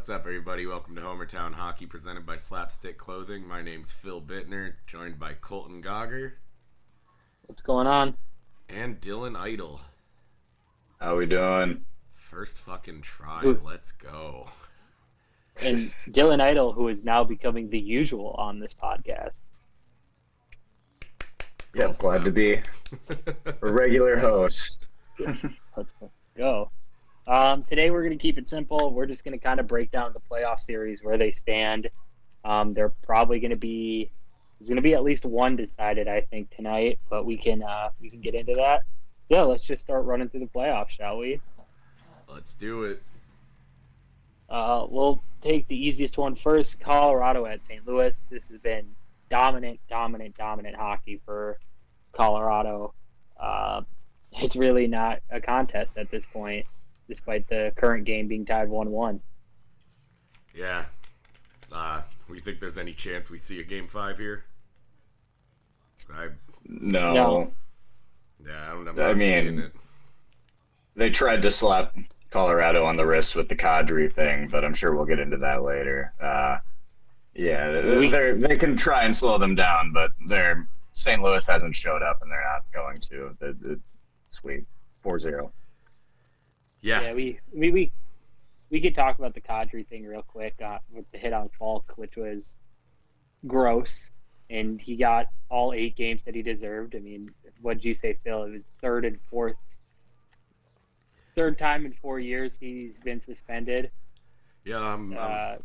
What's up, everybody? Welcome to Homertown Hockey, presented by Slapstick Clothing. My name's Phil Bittner, joined by Colton Gogger What's going on? and Dylan Idle. How we doing? First fucking try. Ooh. Let's go. And Dylan Idle, who is now becoming the usual on this podcast. Yeah, glad to be a regular host. Let's go. Today we're going to keep it simple. We're just going to kind of break down the playoff series, where they stand. They're probably going to be there's going to be at least one decided, I think, tonight. But we can get into that. Yeah, let's just start running through the playoffs, shall we? Let's do it. We'll take the easiest one first. Colorado at St. Louis. This has been dominant hockey for Colorado. It's really not a contest at this point, despite the current game being tied 1-1. Yeah. We think there's any chance we see a Game 5 here? No. Yeah, I'm not seeing it. They tried to slap Colorado on the wrist with the Kadri thing, but I'm sure we'll get into that later. They can try and slow them down, but St. Louis hasn't showed up, and they're not going to. Sweet 4-0. Yeah, we could talk about the Kadri thing real quick with the hit on Falk, which was gross, and he got all 8 games that he deserved. I mean, what'd you say, Phil? It was third time in 4 years he's been suspended. Yeah,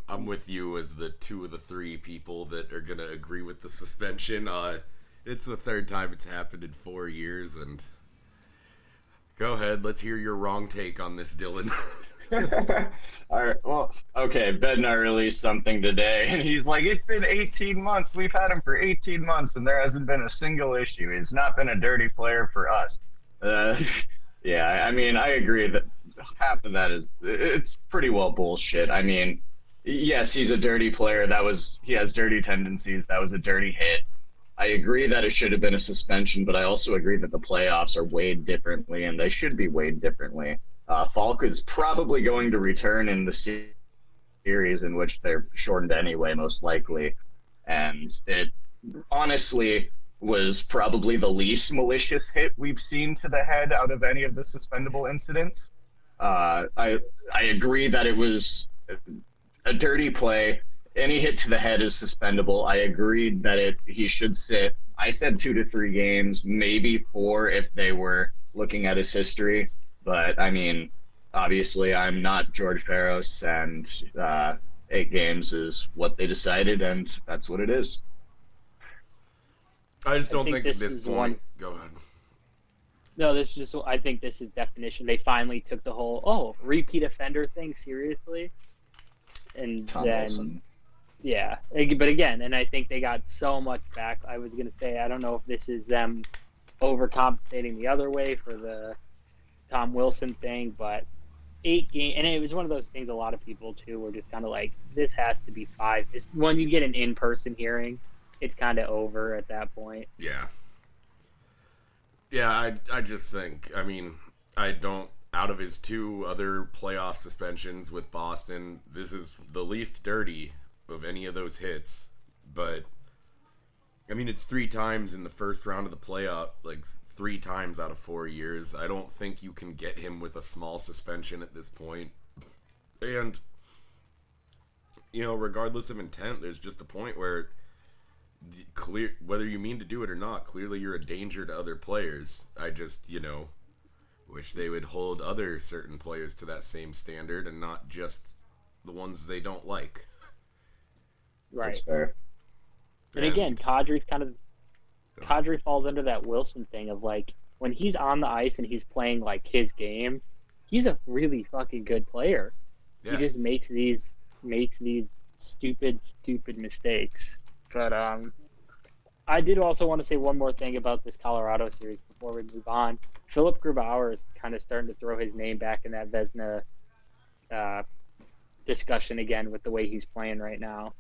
I'm with you as the 2 of the 3 people that are gonna agree with the suspension. It's the 3rd time it's happened in 4 years, and go ahead. Let's hear your wrong take on this, Dylan. All right. Well, okay. Bednar released something today, and he's like, "It's been 18 months. We've had him for 18 months, and there hasn't been a single issue. He's not been a dirty player for us." Yeah, I mean, I agree that half of that it's pretty well bullshit. I mean, yes, he's a dirty player. He has dirty tendencies. That was a dirty hit. I agree that it should have been a suspension, but I also agree that the playoffs are weighed differently, and they should be weighed differently. Falk is probably going to return in the series in which they're shortened anyway, most likely. And it honestly was probably the least malicious hit we've seen to the head out of any of the suspendable incidents. I agree that it was a dirty play. Any hit to the head is suspendable. I agreed that he should sit. I said 2 to 3 games, maybe 4 if they were looking at his history. But, I mean, obviously I'm not George Peros, and 8 games is what they decided, and that's what it is. I just don't think at this point... Go ahead. No, I think this is definition. They finally took the whole, repeat offender thing seriously. And Tom then... Wilson. Yeah, but again, and I think they got so much back. I was going to say, I don't know if this is them overcompensating the other way for the Tom Wilson thing, but 8 games, and it was one of those things a lot of people, too, were just kind of like, this has to be 5. When you get an in-person hearing, it's kind of over at that point. Yeah. Yeah, I just think, I mean, out of his 2 other playoff suspensions with Boston, this is the least dirty of any of those hits. But I mean, it's 3 times in the first round of the playoff, like 3 times out of 4 years. I don't think you can get him with a small suspension at this point. And regardless of intent, there's just a point where whether you mean to do it or not, clearly you're a danger to other players. I just wish they would hold other certain players to that same standard and not just the ones they don't like. Right. That's fair. And again, Kadri falls under that Wilson thing of, like, when he's on the ice and he's playing like his game, he's a really fucking good player. Yeah. He just makes these stupid mistakes. But I did also want to say one more thing about this Colorado series before we move on. Philip Grubauer is kind of starting to throw his name back in that Vezina discussion again with the way he's playing right now.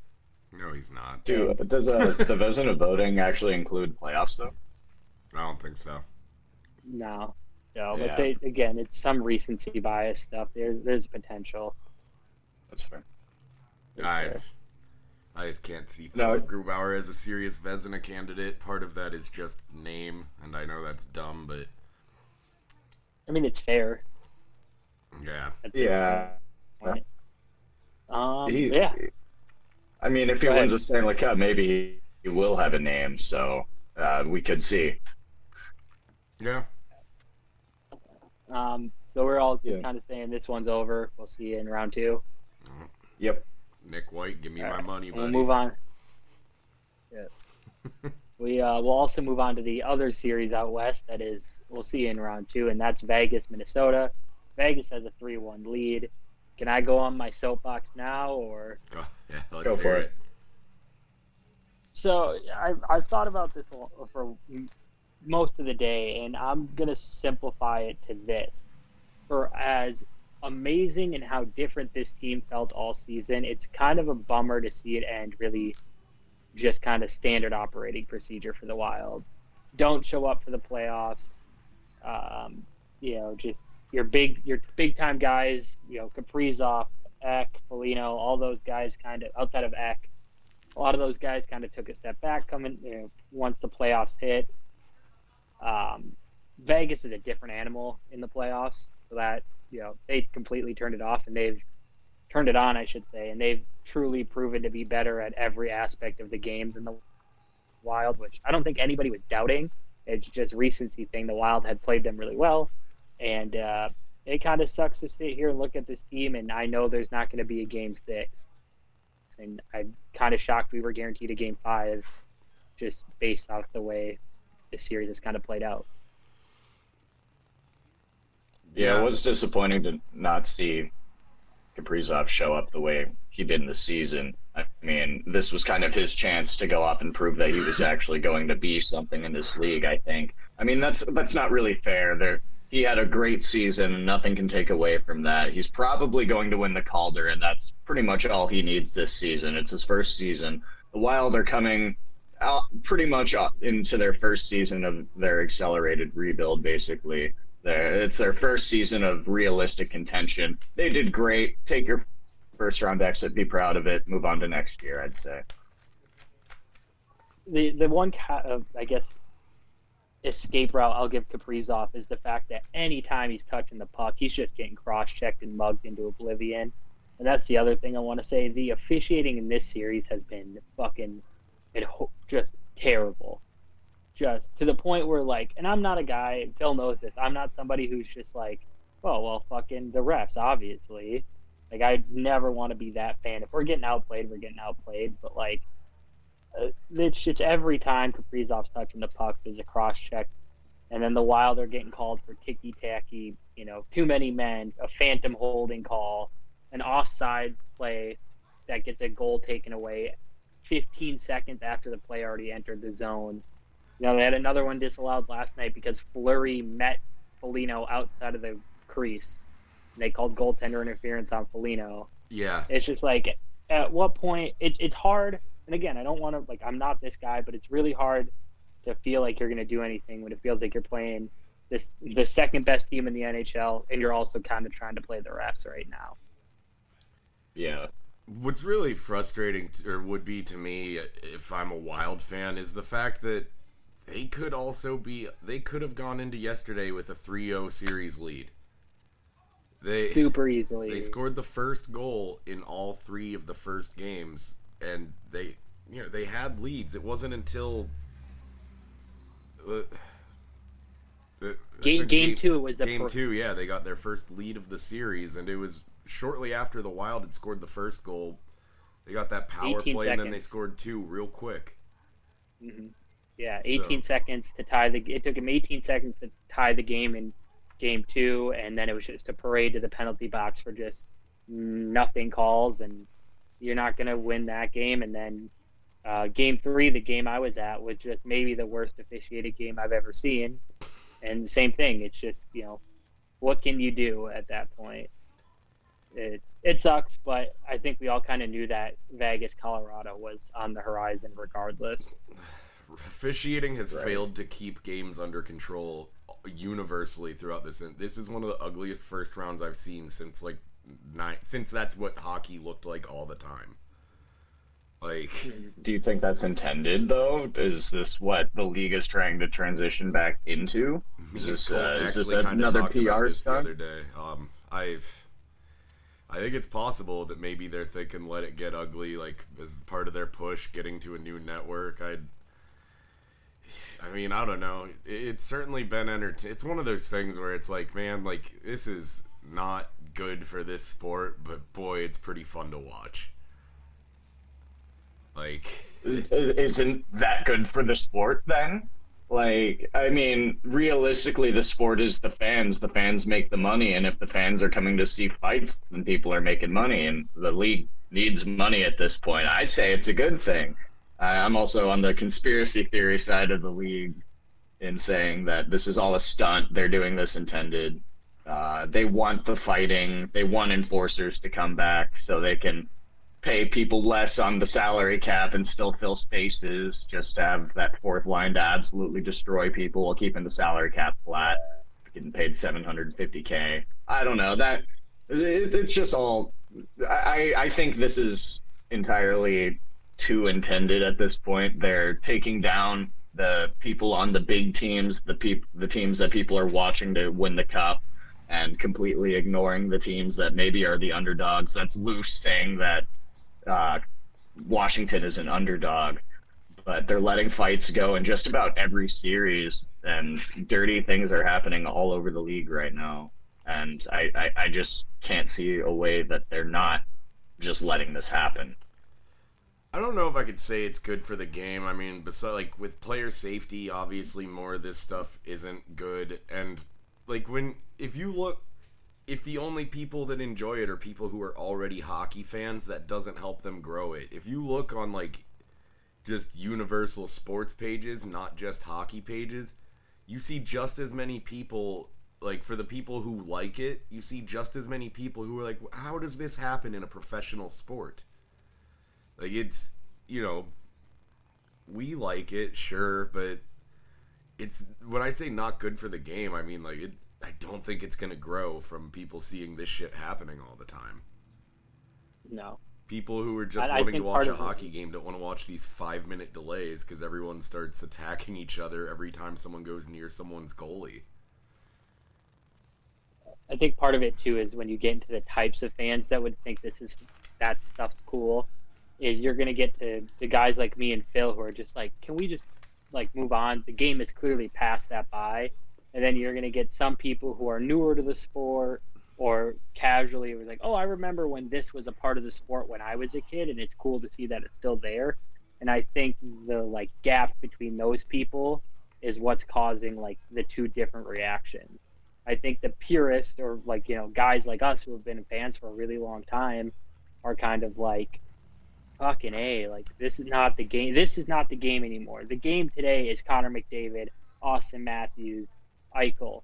No, he's not. Dude, does the Vezina voting actually include playoffs, though? I don't think so. No, Yeah. but it's some recency bias stuff. There's potential. That's fair. I just can't see No. Grubauer as a serious Vezina candidate. Part of that is just name, and I know that's dumb, but I mean, it's fair. Yeah. Yeah. Yeah. I mean, if he wins a Stanley Cup, maybe he will have a name. So we could see. Yeah. So we're all just kind of saying this one's over. We'll see you in round 2. Yep. Nick White, give me my money, buddy. We'll move on. Yeah. We'll also move on to the other series out west. That is, we'll see you in round 2, and that's Vegas, Minnesota. Vegas has a 3-1 lead. Can I go on my soapbox now, or? Yeah, let's hear it. So I've thought about this for most of the day, and I'm gonna simplify it to this: for as amazing and how different this team felt all season, it's kind of a bummer to see it end really just kind of standard operating procedure for the Wild. Don't show up for the playoffs. Just your big time guys, Kaprizov, Ek, Foligno, all those guys kind of outside of Ek, a lot of those guys kind of took a step back once the playoffs hit. Vegas is a different animal in the playoffs, so that they completely turned it off, and they've turned it on, I should say, and they've truly proven to be better at every aspect of the game than the Wild, which I don't think anybody was doubting. It's just recency thing. The Wild had played them really well, and it kind of sucks to sit here and look at this team, and I know there's not going to be a Game 6, and I'm kind of shocked we were guaranteed a Game 5 just based off the way the series has kind of played out. Yeah, it was disappointing to not see Kaprizov show up the way he did in the season. I mean, this was kind of his chance to go up and prove that he was actually going to be something in this league, I think. I mean, that's not really fair. He had a great season, and nothing can take away from that. He's probably going to win the Calder, and that's pretty much all he needs this season. It's his first season. The Wild are coming out pretty much into their first season of their accelerated rebuild, basically. It's their first season of realistic contention. They did great. Take your first round exit, be proud of it, move on to next year, I'd say. The one, I guess, escape route I'll give Kaprizov is the fact that anytime he's touching the puck, he's just getting cross-checked and mugged into oblivion. And that's the other thing I want to say. The officiating in this series has been just terrible. Just to the point where, and I'm not a guy, Phil knows this, I'm not somebody who's just fucking the refs, obviously. I never want to be that fan. If we're getting outplayed, we're getting outplayed. But, it's every time Kaprizov's touching the puck, there's a cross-check. And then the Wild are getting called for ticky-tacky, too many men, a phantom holding call, an offsides play that gets a goal taken away 15 seconds after the play already entered the zone. They had another one disallowed last night because Fleury met Foligno outside of the crease. They called goaltender interference on Foligno. Yeah. It's just at what point it's hard. And again, I don't want to I'm not this guy, but it's really hard to feel like you're going to do anything when it feels like you're playing the second best team in the NHL, and you're also kind of trying to play the refs right now. Yeah. What's really frustrating, or would be to me if I'm a Wild fan, is the fact that they could have gone into yesterday with a 3-0 series lead. Super easily. They scored the first goal in all 3 of the first games, and they had leads. It wasn't until game 2 it was game 2. Yeah, they got their first lead of the series, and it was shortly after the Wild had scored the first goal. They got that power play, and then they scored 2 real quick. Mm-hmm. Yeah, 18 seconds to tie it took him 18 seconds to tie the game in game 2, and then it was just a parade to the penalty box for just nothing calls, and you're not going to win that game. And then game 3, the game I was at, was just maybe the worst officiated game I've ever seen. And same thing. It's just, what can you do at that point? It sucks, but I think we all kind of knew that Vegas, Colorado was on the horizon regardless. Officiating has failed to keep games under control universally throughout this. This is one of the ugliest first rounds I've seen since since that's what hockey looked like all the time. Like, do you think that's intended though? Is this what the league is trying to transition back into? Is this actually kind of another talked about PR this the stunt? other day. I think it's possible that maybe they're thinking let it get ugly, like as part of their push getting to a new network. I mean, I don't know. It's certainly been It's one of those things where it's like, man, like this is not good for this sport, but boy, it's pretty fun to watch. Like, Isn't that good for the sport then? Like, I mean, realistically, the sport is the fans. The fans make the money, and if the fans are coming to see fights, then people are making money, and the league needs money at this point. I'd say it's a good thing. I'm also on the conspiracy theory side of the league in saying that this is all a stunt. They're doing this intended. They want the fighting. They want enforcers to come back so they can pay people less on the salary cap and still fill spaces, just to have that fourth line to absolutely destroy people while keeping the salary cap flat, getting paid 750K. I don't know, it's just all. I think this is entirely too intended at this point. They're taking down the people on the big teams, the teams that people are watching to win the cup, and completely ignoring the teams that maybe are the underdogs. That's loose saying that uh, Washington is an underdog, but they're letting fights go in just about every series, and dirty things are happening all over the league right now. And I just can't see a way that they're not just letting this happen. I don't know if I could say it's good for the game. I mean, besides, like with player safety, obviously more of this stuff isn't good. And like if the only people that enjoy it are people who are already hockey fans, that doesn't help them grow it. If you look on like just universal sports pages, not just hockey pages, you see just as many people, like for the people who like it, you see just as many people who are like, how does this happen in a professional sport? Like it's, we like it, sure, but it's, when I say not good for the game, I mean like I don't think it's going to grow from people seeing this shit happening all the time. No. People who are just wanting to watch a hockey game don't want to watch these 5-minute delays because everyone starts attacking each other every time someone goes near someone's goalie. I think part of it too is when you get into the types of fans that would think that stuff's cool, is you're going to get to the guys like me and Phil who are just like, can we just like move on? The game is clearly past that by. And then you're going to get some people who are newer to the sport or casually it was like, oh, I remember when this was a part of the sport when I was a kid, and it's cool to see that it's still there. And I think the like gap between those people is what's causing like the two different reactions. I think the purists or like, guys like us who have been fans for a really long time are kind of like, fucking A, like this is not the game. This is not the game anymore. The game today is Connor McDavid, Austin Matthews, Eichel.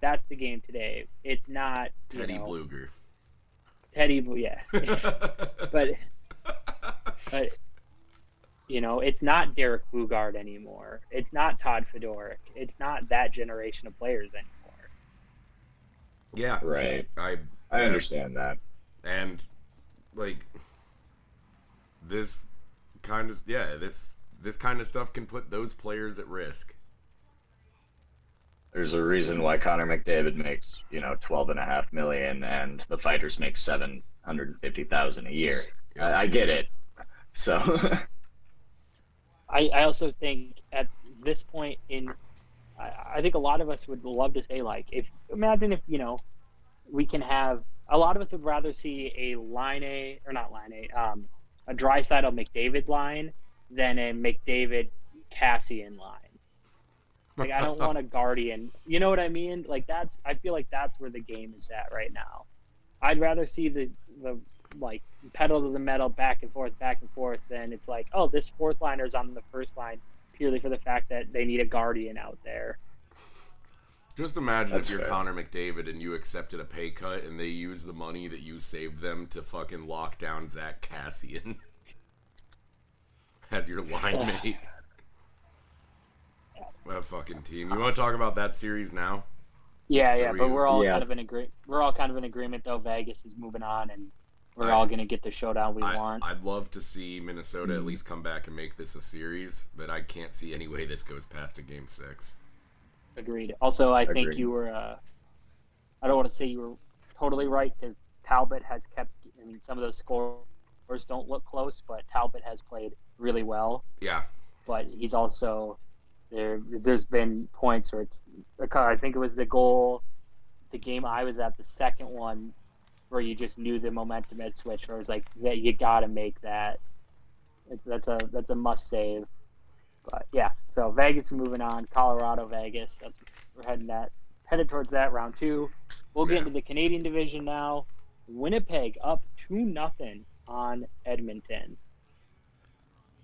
That's the game today. It's not Teddy Bluger. Yeah. but it's not Derek Bugard anymore. It's not Todd Fedoruk. It's not that generation of players anymore. Yeah, right. I understand that. And like this kind of stuff can put those players at risk. There's a reason why Connor McDavid makes, $12.5 million and the fighters make $750,000 a year. Yep. I get it. So I also think at this point I think a lot of us would love to say like, imagine if we can have, a lot of us would rather see a a Draisaitl McDavid line than a McDavid Cassian line. Like, I don't want a Guardian. You know what I mean? Like, I feel like that's where the game is at right now. I'd rather see the like, pedal to the metal back and forth, than it's like, oh, this fourth liner's on the first line purely for the fact that they need a Guardian out there. Just imagine if you're Connor McDavid and you accepted a pay cut and they used the money that you saved them to fucking lock down Zach Cassian as your line mate. What a fucking team. You want to talk about that series now? Yeah, but we're all Yeah. kind of in agreement though. Vegas is moving on, and we're all gonna get the showdown we want. I'd love to see Minnesota at least come back and make this a series, but I can't see any way this goes past a game 6. Agreed. Also, I think Agreed. you were. I don't want to say you were totally right because Talbot has kept. I mean, some of those scores don't look close, but Talbot has played really well. Yeah. But he's also there. There's been points where it's. I think it was the goal, the game I was at, the second one, where you just knew the momentum had switched. Where it was like that, you got to make that. That's a must save. But yeah, so Vegas is moving on. Colorado, Vegas. We're headed towards that round 2. We'll get into the Canadian division now. Winnipeg up 2-0 on Edmonton.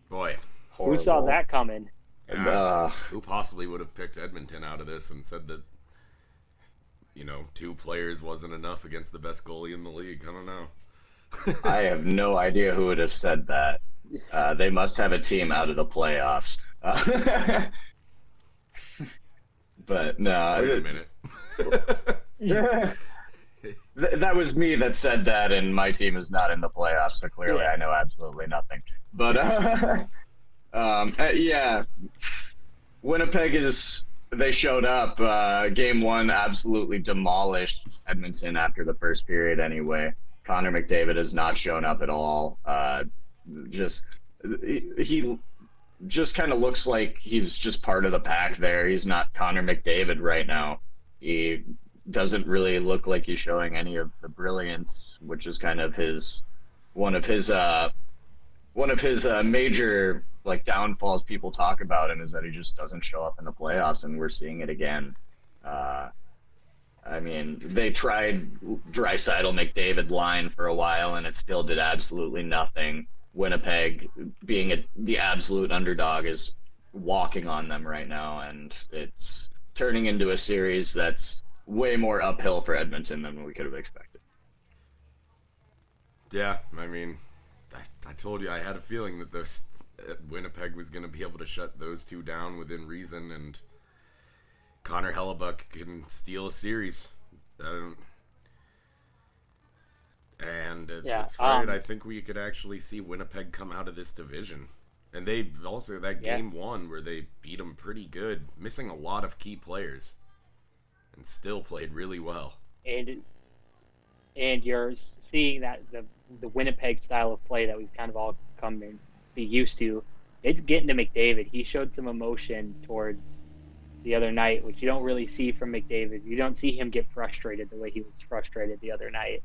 Boy, Horrible. Who saw that coming? who possibly would have picked Edmonton out of this and said that 2 players wasn't enough against the best goalie in the league? I don't know. I have no idea who would have said that. They must have a team out of the playoffs. But no. Wait a minute. That was me that said that, and my team is not in the playoffs, so clearly I know absolutely nothing. But yeah, Winnipeg they showed up. Game 1 absolutely demolished Edmonton after the first period. Anyway, Connor McDavid has not shown up at all. He just kind of looks like he's just part of the pack there. He's not Connor McDavid right now. He doesn't really look like he's showing any of the brilliance, which is kind of one of his major downfalls people talk about him, is that he just doesn't show up in the playoffs, and we're seeing it again. I mean, they tried Draisaitl McDavid line for a while, and it still did absolutely nothing. Winnipeg, being the absolute underdog, is walking on them right now, and it's turning into a series that's way more uphill for Edmonton than we could have expected. Yeah, I mean, I told you I had a feeling that Winnipeg was going to be able to shut those 2 down within reason, and Connor Hellebuck can steal a series. And that's right. I think we could actually see Winnipeg come out of this division. And they also, that game 1 where they beat them pretty good, missing a lot of key players, and still played really well. And you're seeing that the Winnipeg style of play that we've kind of all come to be used to. It's getting to McDavid. He showed some emotion towards the other night, which you don't really see from McDavid. You don't see him get frustrated the way he was frustrated the other night.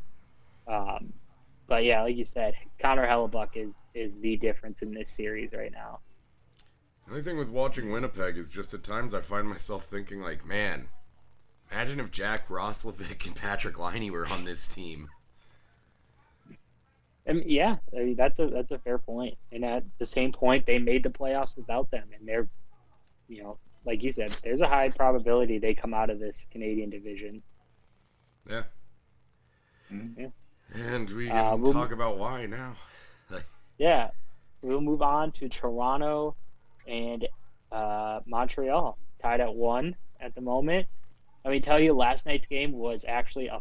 But yeah, like you said, Connor Hellebuck is the difference in this series right now. The only thing with watching Winnipeg is just at times I find myself thinking like, man, imagine if Jack Roslovic and Patrick Laine were on this team. Yeah, I mean, that's a fair point. And at the same point, they made the playoffs without them, and they're, like you said, there's a high probability they come out of this Canadian division. Yeah. Mm-hmm. Yeah. And we can talk about why now. Yeah, we'll move on to Toronto and Montreal, tied at 1 at the moment. Let me tell you, last night's game was actually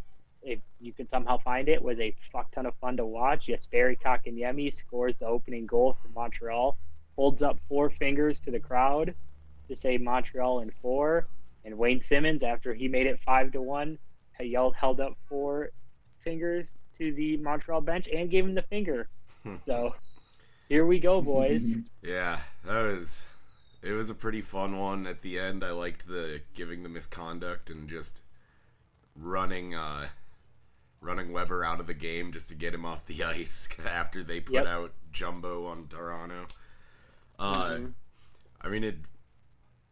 if you could somehow find it, was a fuck ton of fun to watch. Jesperi Kotkaniemi scores the opening goal for Montreal, holds up 4 fingers to the crowd to say Montreal in 4, and Wayne Simmons, after he made it 5-1, held up 4 fingers to the Montreal bench and gave him the finger. So here we go, boys. Yeah, it was a pretty fun one at the end. I liked the giving the misconduct and just running Weber out of the game just to get him off the ice after they put out Jumbo on Toronto. I mean,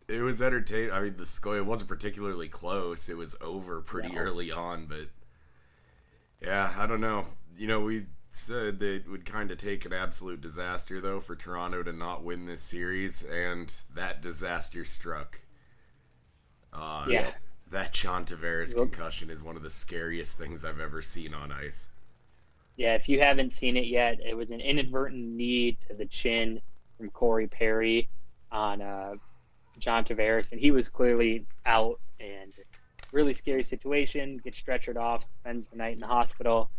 it was entertaining. I mean, the score, it wasn't particularly close. It was over pretty early on, but yeah, I don't know. We said that it would kind of take an absolute disaster, though, for Toronto to not win this series, and that disaster struck. That John Tavares concussion is one of the scariest things I've ever seen on ice. Yeah, if you haven't seen it yet, it was an inadvertent knee to the chin from Corey Perry on John Tavares, and he was clearly out, and really scary situation, gets stretchered off, spends the night in the hospital.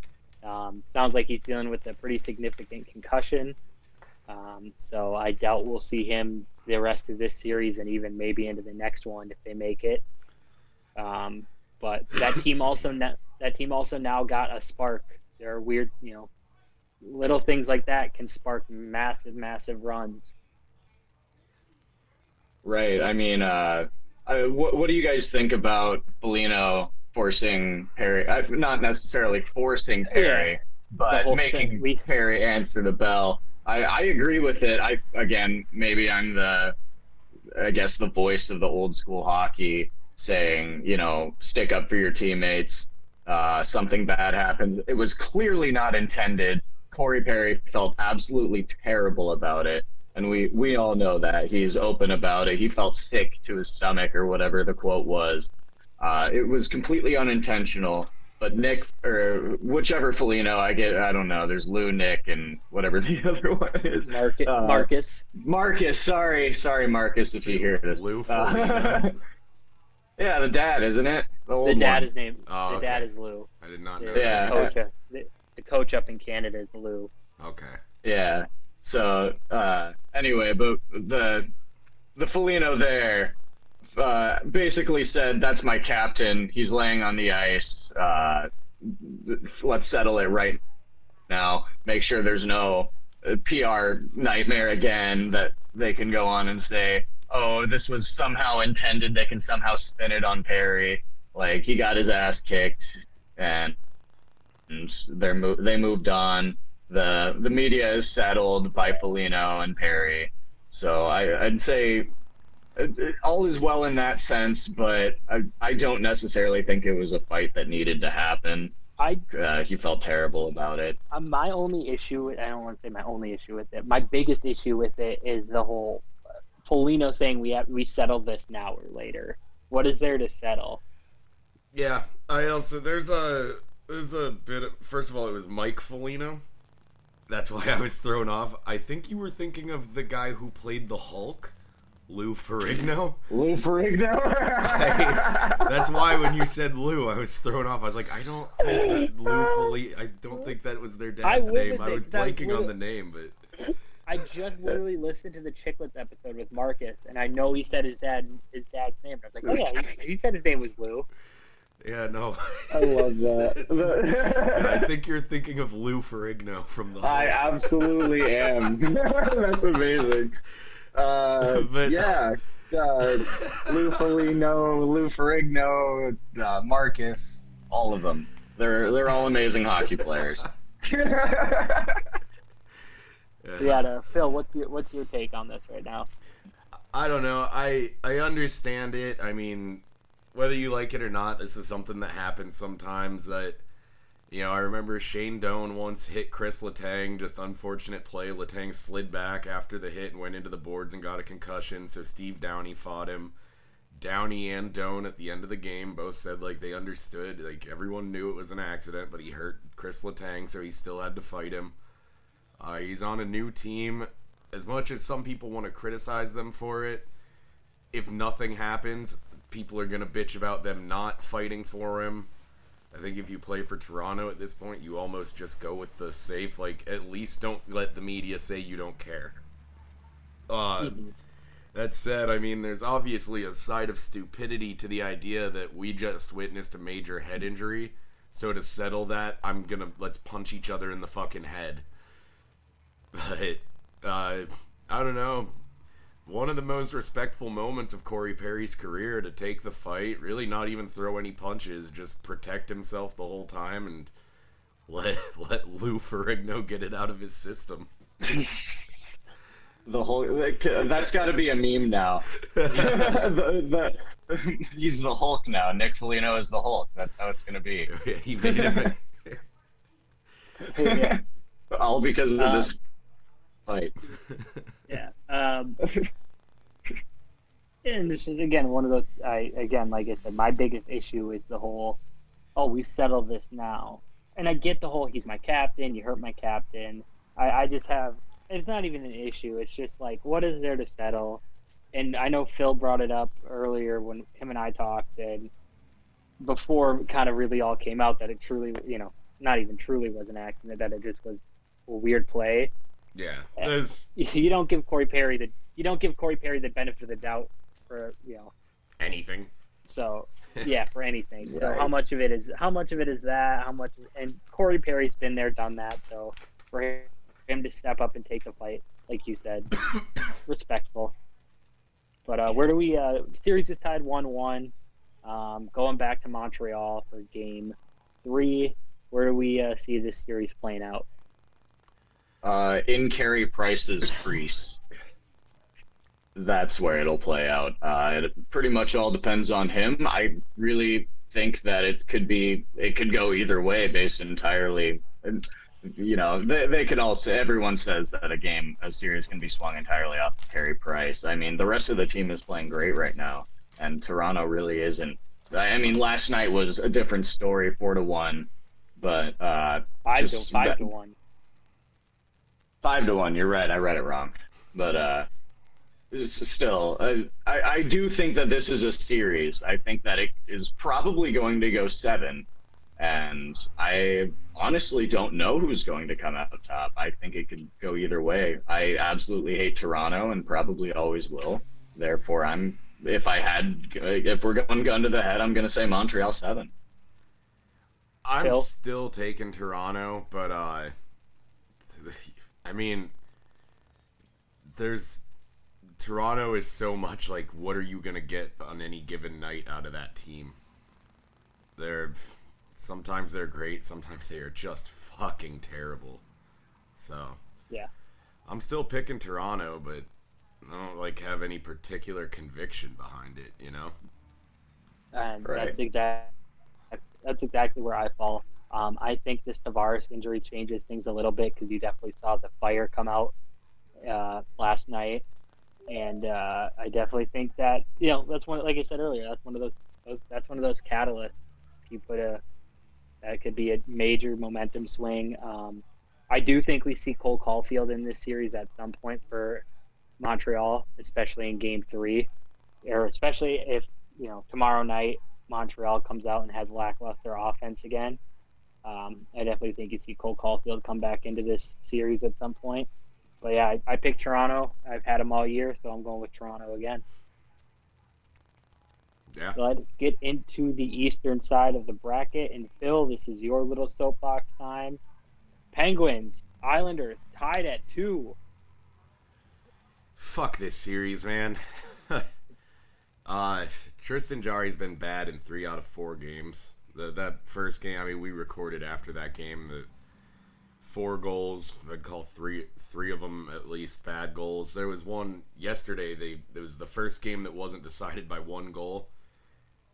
Sounds like he's dealing with a pretty significant concussion. So I doubt we'll see him the rest of this series and even maybe into the next one if they make it. But that team also now got a spark. There are weird, little things like that can spark massive, massive runs. Right. I mean, what do you guys think about Foligno forcing Perry? Not necessarily forcing Perry, but making Perry answer the bell. I agree with it. Again, maybe I'm I guess the voice of the old school hockey saying, stick up for your teammates. Something bad happens. It was clearly not intended. Corey Perry felt absolutely terrible about it. And we all know that. He's open about it. He felt sick to his stomach or whatever the quote was. It was completely unintentional. But Nick, or whichever Foligno, I don't know. There's Lou, Nick, and whatever the other one is. Marcus. Marcus, sorry, Marcus, if you hear this. Lou Foligno. Yeah, the dad, isn't it? The dad is named. Oh, the dad is Lou. I did not know. Yeah. The coach up in Canada is Lou. Okay. Yeah. So anyway, but the Foligno there basically said, "That's my captain. He's laying on the ice. Let's settle it right now. Make sure there's no PR nightmare again that they can go on and say, oh, this was somehow intended. They can somehow spin it on Perry. Like, he got his ass kicked, and they moved on. The media is settled by Foligno and Perry. So I'd say all is well in that sense, but I don't necessarily think it was a fight that needed to happen. He felt terrible about it. My only issue, I don't want to say my only issue with it. My biggest issue with it is the whole Foligno saying we settled this now or later. What is there to settle? Yeah, there's a bit of, first of all, it was Mike Foligno. That's why I was thrown off. I think you were thinking of the guy who played the Hulk, Lou Ferrigno. Lou Ferrigno? That's why when you said Lou, I was thrown off. I was like, I don't think I don't think that was their dad's name. I was blanking on the name, but I just literally listened to the Chicklets episode with Marcus, and I know he said his dad's name. I was like, oh yeah, he said his name was Lou. Yeah, no. I love that. Yeah, I think you're thinking of Lou Ferrigno from the Hulk. I absolutely am. That's amazing. But yeah, Lou Foligno, Lou Ferrigno, Marcus, all of them. They're all amazing hockey players. Yeah, Phil, what's your take on this right now? I don't know. I understand it. I mean, whether you like it or not, this is something that happens sometimes. That, I remember Shane Doan once hit Chris Letang, just unfortunate play. Letang slid back after the hit and went into the boards and got a concussion, so Steve Downey fought him. Downey and Doan at the end of the game both said, like, they understood. Like, everyone knew it was an accident, but he hurt Chris Letang, so he still had to fight him. He's on a new team. As much as some people want to criticize them for it, if nothing happens, people are going to bitch about them not fighting for him. I think if you play for Toronto at this point, you almost just go with the safe, like, at least don't let the media say you don't care. That said, I mean, there's obviously a side of stupidity to the idea that we just witnessed a major head injury, so to settle that, let's punch each other in the fucking head. But, I don't know. One of the most respectful moments of Corey Perry's career, to take the fight, really not even throw any punches, just protect himself the whole time and let Lou Ferrigno get it out of his system. That's got to be a meme now. He's the Hulk now. Nick Foligno is the Hulk. That's how it's going to be. Yeah, he made him. Yeah. All because of this fight. Yeah. And this is, again, one of those, like I said, my biggest issue is the whole, we settle this now. And I get the whole, he's my captain, you hurt my captain. I just have, it's not even an issue. It's just like, what is there to settle? And I know Phil brought it up earlier when him and I talked, and before kind of really all came out that it truly, not even truly was an accident, that it just was a weird play. Yeah, there's You don't give Corey Perry the benefit of the doubt for anything. So yeah, for anything. So Right. how much of it is that? And Corey Perry's been there, done that. So for him to step up and take the fight, like you said, respectful. But where do we? Series is tied 1-1. Going back to Montreal for Game 3. Where do we see this series playing out? In Carey Price's crease. That's where it'll play out. It pretty much all depends on him. I really think that it could go either way based entirely. They could all say, everyone says that a series can be swung entirely off of Carey Price. I mean, the rest of the team is playing great right now, and Toronto really isn't. I mean, last night was a different story, 4-1, but 5-1. 5-1. You're right. I read it wrong, but still, I do think that this is a series. I think that it is probably going to go 7, and I honestly don't know who's going to come out top. I think it could go either way. I absolutely hate Toronto and probably always will. Therefore, if we're going gun to the head, I'm going to say Montreal 7. I'm Phil? still taking Toronto, but I mean, Toronto is so much like, what are you gonna get on any given night out of that team? Sometimes they're great, sometimes they are just fucking terrible. So Yeah. I'm still picking Toronto, but I don't have any particular conviction behind it, And Right. that's exactly where I fall. I think this Tavares injury changes things a little bit because you definitely saw the fire come out last night, and I definitely think that that's one. Like I said earlier, that's one of those catalysts. If you that could be a major momentum swing. I do think we see Cole Caulfield in this series at some point for Montreal, especially in Game 3, or especially if tomorrow night Montreal comes out and has lackluster offense again. I definitely think you see Cole Caulfield come back into this series at some point. But yeah, I picked Toronto. I've had them all year, so I'm going with Toronto again. Yeah. So let's get into the eastern side of the bracket. And Phil, this is your little soapbox time. Penguins, Islanders tied at 2. Fuck this series, man. Tristan Jarry's been bad in 3 out of 4 games. That first game, I mean, we recorded after that game. The 4 goals, I'd call three of them at least bad goals. There was one yesterday. It was the first game that wasn't decided by 1 goal.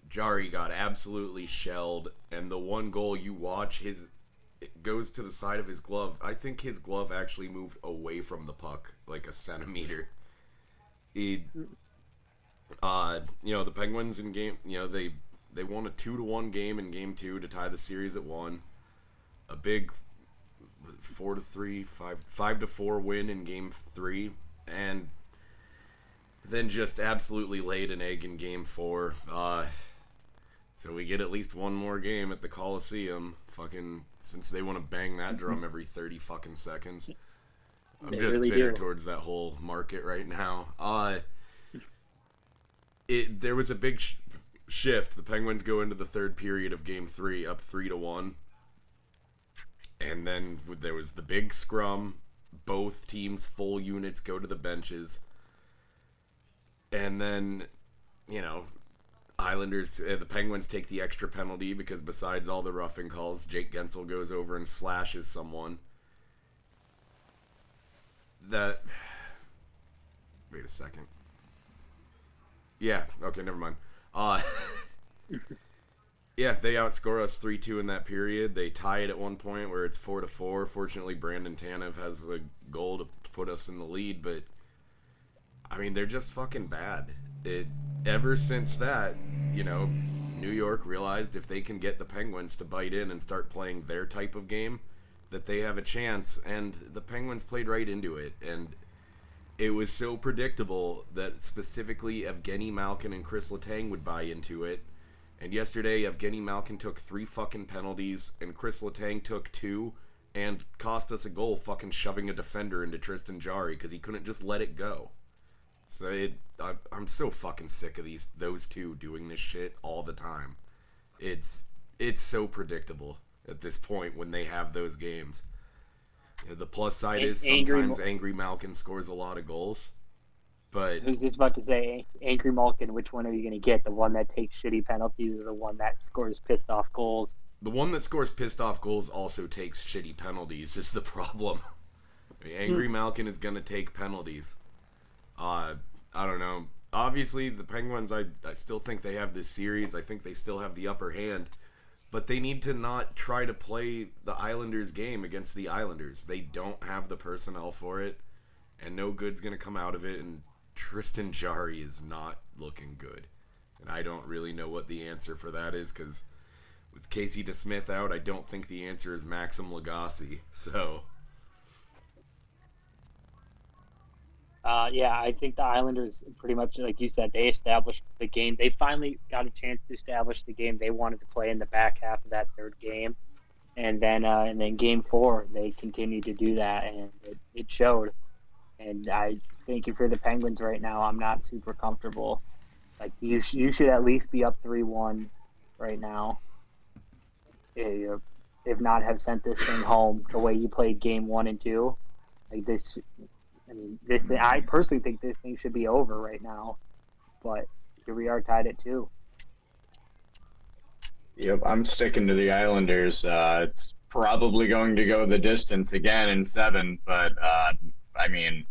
Jarry got absolutely shelled, and the 1 goal you watch, it goes to the side of his glove. I think his glove actually moved away from the puck like a centimeter. The Penguins in game, they won a 2-1 game in Game 2 to tie the series at 1. A big 4-3, 5-4 win in Game 3, and then just absolutely laid an egg in Game 4. So we get at least one more game at the Coliseum. Fucking, since they want to bang that drum every 30 fucking seconds. I'm They just really bitter do. towards that whole market right now. There was a big shift. The Penguins go into the third period of Game 3 up 3-1. And then there was the big scrum. Both teams' full units go to the benches. And then, Islanders, the Penguins take the extra penalty because besides all the roughing calls, Jake Gensel goes over and slashes someone. Wait a second. Yeah, okay, never mind. Yeah, they outscore us 3-2 in that period. They tie it at one point where it's 4-4. Fortunately, Brandon Tanev has a goal to put us in the lead, but I mean, they're just fucking bad. Ever since that, New York realized if they can get the Penguins to bite in and start playing their type of game, that they have a chance, and the Penguins played right into it, and it was so predictable that specifically Evgeny Malkin and Chris Letang would buy into it, And yesterday, Evgeny Malkin took 3 fucking penalties, and Chris Letang took 2, and cost us a goal fucking shoving a defender into Tristan Jarry because he couldn't just let it go. So I'm so fucking sick of those two doing this shit all the time. It's so predictable at this point when they have those games. You know, the plus side is sometimes Angry Malkin scores a lot of goals, but I was just about to say, Angry Malkin, which one are you going to get? The one that takes shitty penalties or the one that scores pissed off goals? The one that scores pissed off goals also takes shitty penalties is the problem. I mean, Angry Malkin is going to take penalties. I don't know. Obviously, the Penguins, I still think they have this series. I think they still have the upper hand. But they need to not try to play the Islanders game against the Islanders. They don't have the personnel for it. And no good's going to come out of it. And Tristan Jarry is not looking good. And I don't really know what the answer for that is, because with Casey DeSmith out, I don't think the answer is Maxim Lagacé. So, yeah, I think the Islanders pretty much, like you said, they established the game. They finally got a chance to establish the game they wanted to play in the back half of that third game, and then game 4 they continued to do that, and it showed. And I think if you're the Penguins right now, I'm not super comfortable. Like you should at least be up 3-1 right now. If not, have sent this thing home the way you played game 1 and 2. Like this. I mean, I personally think this thing should be over right now, but here we are tied at 2. Yep, I'm sticking to the Islanders. It's probably going to go the distance again in 7, but I mean,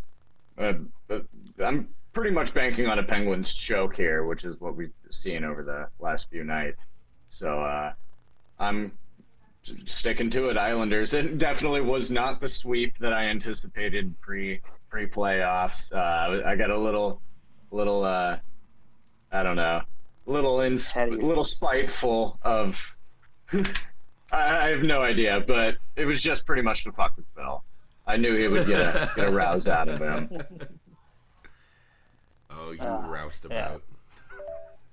I'm pretty much banking on a Penguins choke here, which is what we've seen over the last few nights. So I'm sticking to it, Islanders. It definitely was not the sweep that I anticipated pre-playoffs. I got a little I don't know, little spiteful of I have no idea, but it was just pretty much to fuck with Phil. I knew he would get a rouse out of him. Oh, you roused about.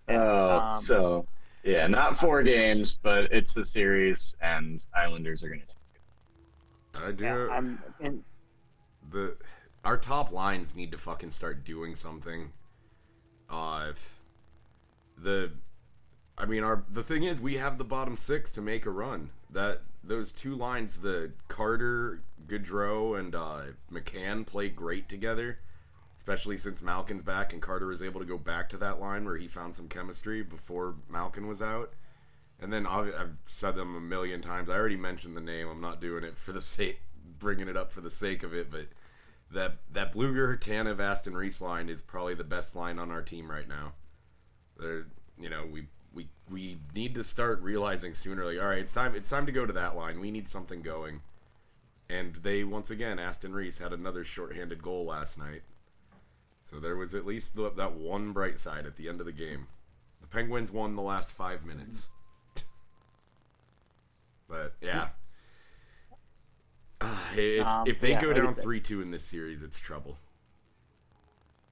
Oh, so yeah, not 4 games, but it's the series, and Islanders are going to take it. I do. Yeah, Our top lines need to fucking start doing something. The thing is, we have the bottom 6 to make a run. Those 2 lines, the Carter, Gaudreau, and McCann play great together, especially since Malkin's back and Carter was able to go back to that line where he found some chemistry before Malkin was out. And then I've said them a million times. I already mentioned the name. I'm not doing it for the sake, bringing it up for the sake of it, but that Bluger, Tanev, Aston Reese line is probably the best line on our team right now. We need to start realizing sooner, like, all right, it's time to go to that line. We need something going. And they, once again, Aston Reese had another shorthanded goal last night. So there was at least that one bright side at the end of the game. The Penguins won the last 5 minutes. But, yeah. If they go down 3-2 in this series, it's trouble.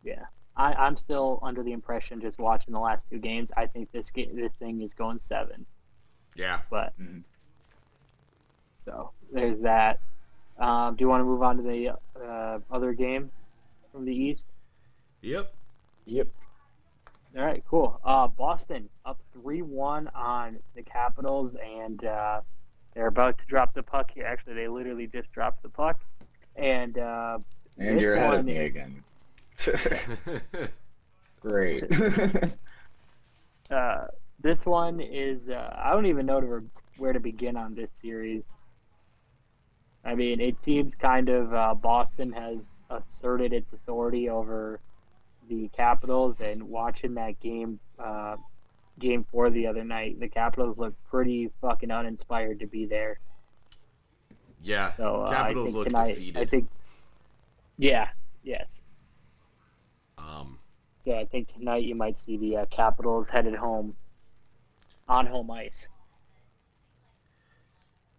Yeah. I'm still under the impression, just watching the last 2 games, I think this thing is going 7. Yeah. But so there's that. Do you want to move on to the other game from the East? Yep. All right, cool. Boston up 3-1 on the Capitals, and they're about to drop the puck here. Actually, they literally just dropped the puck, and you're ahead of me again. Great. This one is I don't even know where to begin on this series. I mean, it seems kind of Boston has asserted its authority over the Capitals, and watching that game 4 the other night, the Capitals looked pretty fucking uninspired to be there. Yeah, so Capitals look defeated. I think, yes. So I think tonight you might see the Capitals headed home on home ice.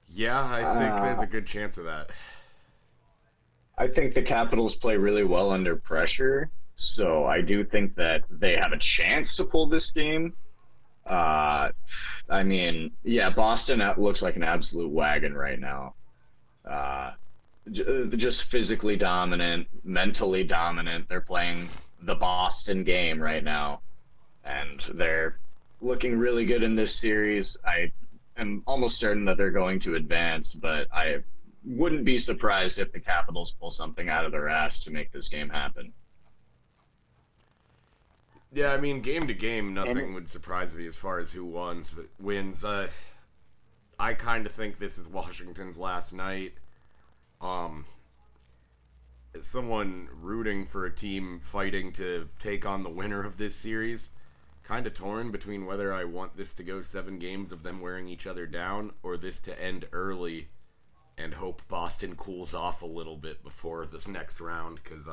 Yeah, I think there's a good chance of that. I think the Capitals play really well under pressure, so I do think that they have a chance to pull this game I mean, yeah, Boston looks like an absolute wagon right now. Uh, just physically dominant, mentally dominant. They're playing the Boston game right now, and they're looking really good in this series. I am almost certain that they're going to advance, but I wouldn't be surprised if the Capitals pull something out of their ass to make this game happen. Yeah, I mean, game to game, And nothing would surprise me as far as who wins. I kind of think this is Washington's last night. Um, as someone rooting for a team fighting to take on the winner of this series, kind of torn between whether I want this to go 7 games of them wearing each other down or this to end early and hope Boston cools off a little bit before this next round, because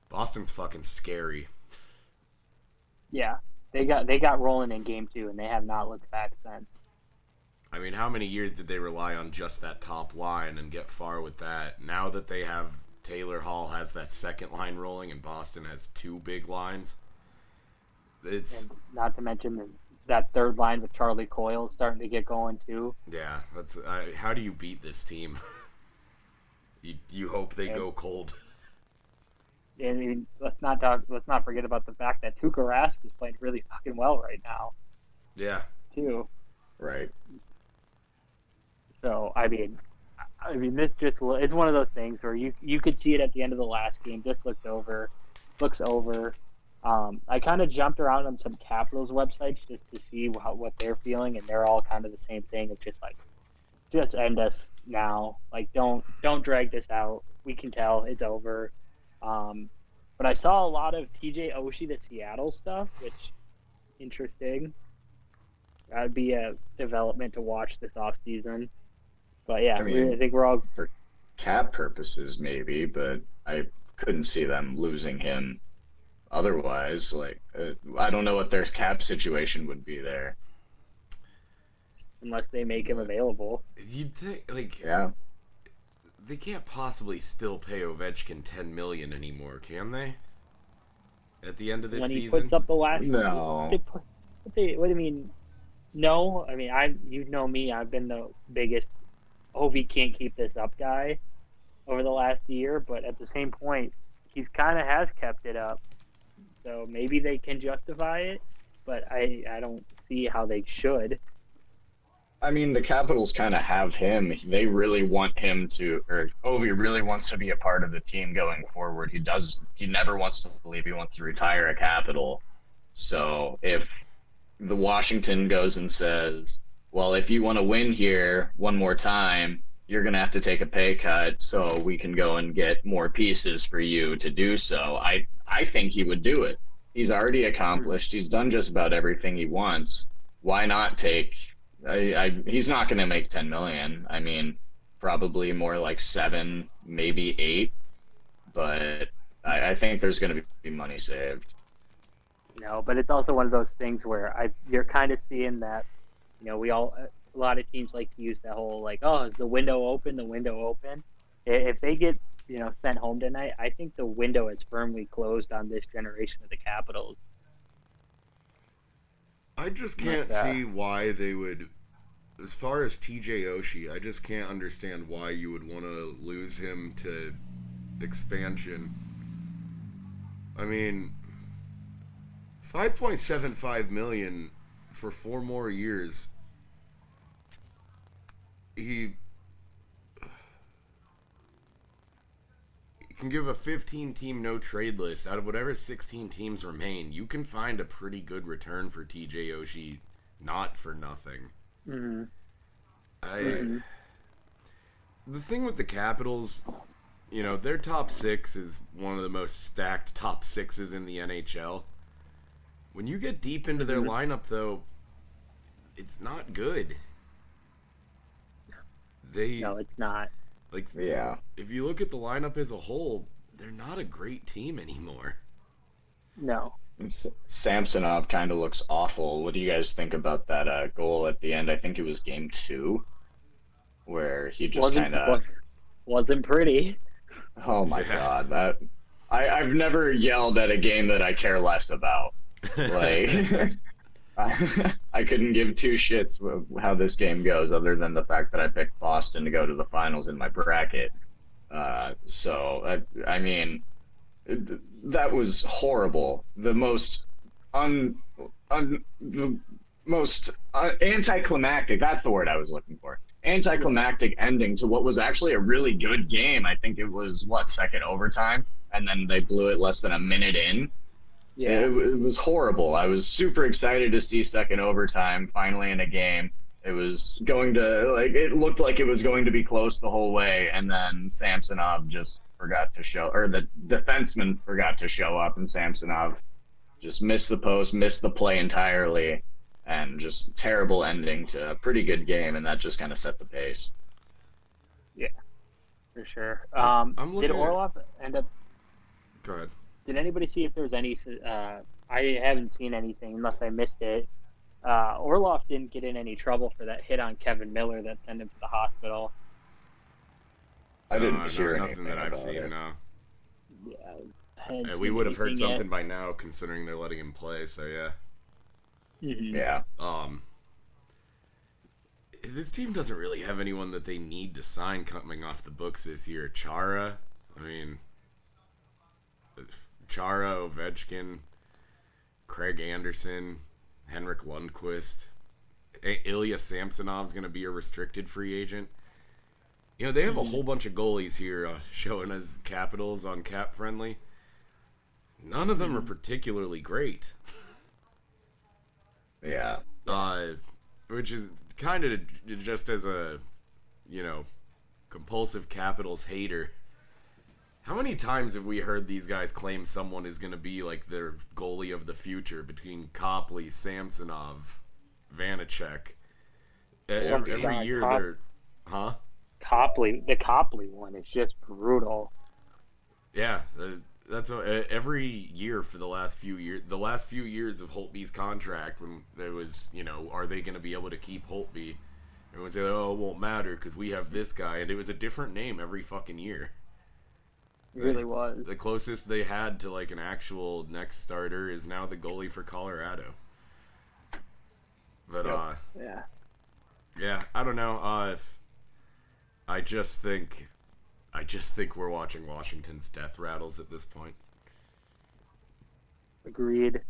Boston's fucking scary. yeah, they got rolling in game 2, and they have not looked back since. I mean, how many years did they rely on just that top line and get far with that? Now that they have Taylor Hall has that second line rolling and Boston has 2 big lines, it's And not to mention that third line with Charlie Coyle starting to get going too. yeah. That's how do you beat this team? you hope they go cold. I mean, let's not forget about the fact that Tuukka Rask is playing really fucking well right now Yeah, too. Right. So I mean, this just it's one of those things where you could see it at the end of the last game. This looks over. I kind of jumped around on some Capitals websites just to see what they're feeling, and they're all kind of the same thing of just like, just end us now. Like, don't drag this out. We can tell it's over. But I saw a lot of TJ Oshie to Seattle stuff, which interesting. That'd be a development to watch this off season. But yeah, I mean, I think we're all for cap purposes, maybe, but I couldn't see them losing him otherwise. Like, I don't know what their cap situation would be there. unless they make him available. you'd think like Yeah. they can't possibly still pay Ovechkin $10 million anymore, can they? At the end of this When he season, puts up the last, No. what do you mean? No, I mean you know me. I've been the biggest Ovi can't keep this up guy over the last year, but at the same point, he's kind of has kept it up. So maybe they can justify it, but I don't see how they should. I mean, the Capitals kind of have him. They really want him to, or Ovi really wants to be a part of the team going forward. He never wants to leave. He wants to retire a Capital. So if the Washington goes and says, well, if you want to win here one more time, you're going to have to take a pay cut so we can go and get more pieces for you to do so. I think he would do it. He's already accomplished. He's done just about everything he wants. Why not take he's not going to make 10 million. I mean, probably more like 7, maybe 8, but I think there's going to be money saved. But it's also one of those things where you're kind of seeing that, a lot of teams like to use that whole like, oh, is the window open? The window open. If they get sent home tonight, I think the window is firmly closed on this generation of the Capitals. I just can't see why they would. As far as TJ Oshie, I just can't understand why you would want to lose him to expansion. I mean, $5.75 million for 4 more years. He can give a 15-team no-trade list. Out of whatever 16 teams remain, you can find a pretty good return for TJ Oshie, not for nothing. Mm-hmm. The thing with the Capitals, their top 6 is one of the most stacked top 6s in the NHL. When you get deep into their lineup, though, it's not good. No, it's not. Yeah. If you look at the lineup as a whole, they're not a great team anymore. No. Samsonov kind of looks awful. What do you guys think about that goal at the end? I think it was game 2, where he just kind of wasn't pretty. Oh my God, that I've never yelled at a game that I care less about. Like, I couldn't give two shits how this game goes, other than the fact that I picked Boston to go to the finals in my bracket. I mean, that was horrible. The most anticlimactic. That's the word I was looking for. Anticlimactic ending to what was actually a really good game. I think it was what, second overtime, and then they blew it less than a minute in. Yeah. It was horrible. I was super excited to see second overtime finally in a game. It was going to it looked like it was going to be close the whole way, and then Samsonov just forgot to show, or the defenseman forgot to show up, and Samsonov just missed the post, missed the play entirely, and just terrible ending to a pretty good game, and that just kind of set the pace. Yeah, for sure. I'm looking Did Orlov end up? Go ahead. Did anybody see if there was any? I haven't seen anything unless I missed it. Orlov didn't get in any trouble for that hit on Kevin Miller that sent him to the hospital. I didn't hear nothing that I've seen. it. No. Yeah, We would have heard something yet. by now, considering they're letting him play. So yeah. Mm-hmm. Yeah. This team doesn't really have anyone that they need to sign coming off the books this year. Chara, Ovechkin, Craig Anderson, Henrik Lundqvist, Ilya Samsonov's going to be a restricted free agent. They have a whole bunch of goalies here showing as Capitals on Cap Friendly. None of them are particularly great. Yeah. Which is kind of just as a, compulsive Capitals hater. How many times have we heard these guys claim someone is going to be like their goalie of the future between Copley, Samsonov, Vanacek? Every year they're... Huh? The Copley one is just brutal. Yeah, that's every year for the last few years. The last few years of Holtby's contract, when there was, are they going to be able to keep Holtby? Everyone said, oh, it won't matter because we have this guy, and it was a different name every fucking year. It really was. The closest they had to like an actual next starter is now the goalie for Colorado. But yeah, I don't know. I just think we're watching Washington's death rattles at this point. Agreed.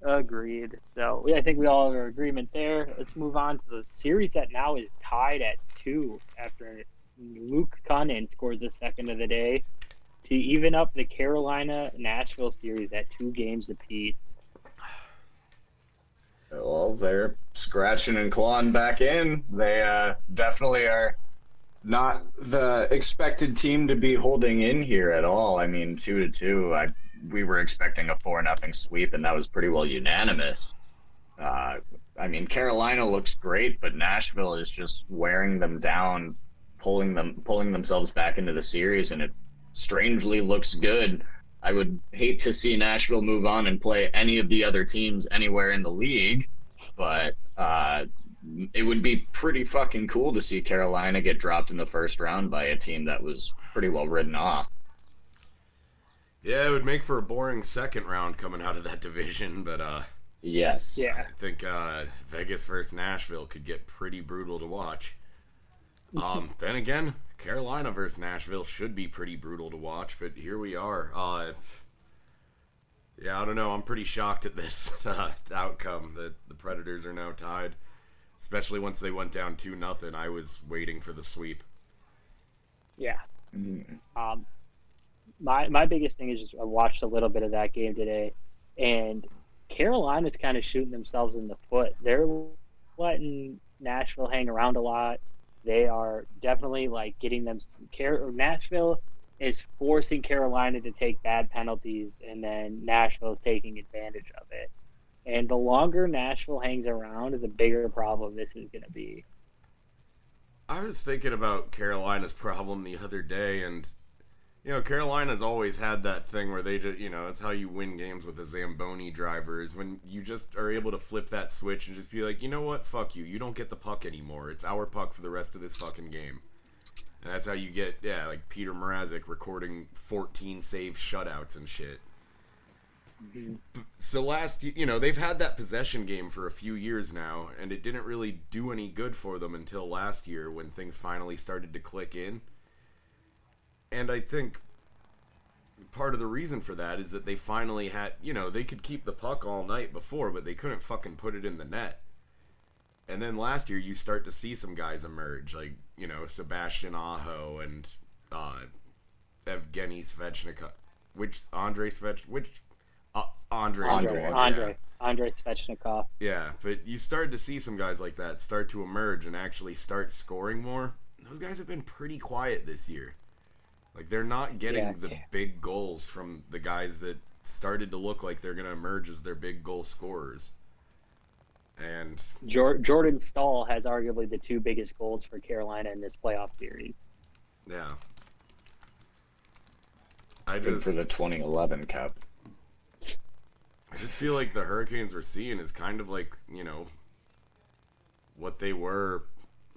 So yeah, I think we all have our agreement there. Let's move on to the series that now is tied at 2 after Luke Kunin scores the second of the day to even up the Carolina-Nashville series at 2 games apiece. Well, they're scratching and clawing back in. They definitely are not the expected team to be holding in here at all. I mean, 2-2. We were expecting a 4-0 sweep, and that was pretty well unanimous. I mean, Carolina looks great, but Nashville is just wearing them down, pulling themselves back into the series, and it strangely looks good. I would hate to see Nashville move on and play any of the other teams anywhere in the league, but it would be pretty fucking cool to see Carolina get dropped in the first round by a team that was pretty well ridden off. Yeah, it would make for a boring second round coming out of that division, but yes. Yeah. I think Vegas versus Nashville could get pretty brutal to watch. Then again, Carolina versus Nashville should be pretty brutal to watch, but here we are. Yeah, I don't know. I'm pretty shocked at this outcome that the Predators are now tied, especially once they went down 2-0. I was waiting for the sweep. Yeah. My biggest thing is just I watched a little bit of that game today, and Carolina's kind of shooting themselves in the foot. They're letting Nashville hang around a lot. They are definitely like getting them. Nashville is forcing Carolina to take bad penalties, and then Nashville is taking advantage of it. And the longer Nashville hangs around, the bigger problem this is going to be. I was thinking about Carolina's problem the other day, and Carolina's always had that thing where they just, it's how you win games with a Zamboni driver, is when you just are able to flip that switch and just be like, you know what, fuck you. You don't get the puck anymore. It's our puck for the rest of this fucking game. And that's how you get, like Peter Mrazek recording 14 save shutouts and shit. Mm-hmm. So they've had that possession game for a few years now, and it didn't really do any good for them until last year when things finally started to click in. And I think part of the reason for that is that they finally had, they could keep the puck all night before, but they couldn't fucking put it in the net. And then last year, you start to see some guys emerge, like, Sebastian Aho and Evgeny Svechnikov. Andre Svechnikov. Yeah, but you started to see some guys like that start to emerge and actually start scoring more. Those guys have been pretty quiet this year. Like, they're not getting the big goals from the guys that started to look like they're going to emerge as their big goal scorers. And Jordan Staal has arguably the 2 biggest goals for Carolina in this playoff series. Yeah. Good for the 2011 Cup. I just feel like the Hurricanes we're seeing is kind of like, what they were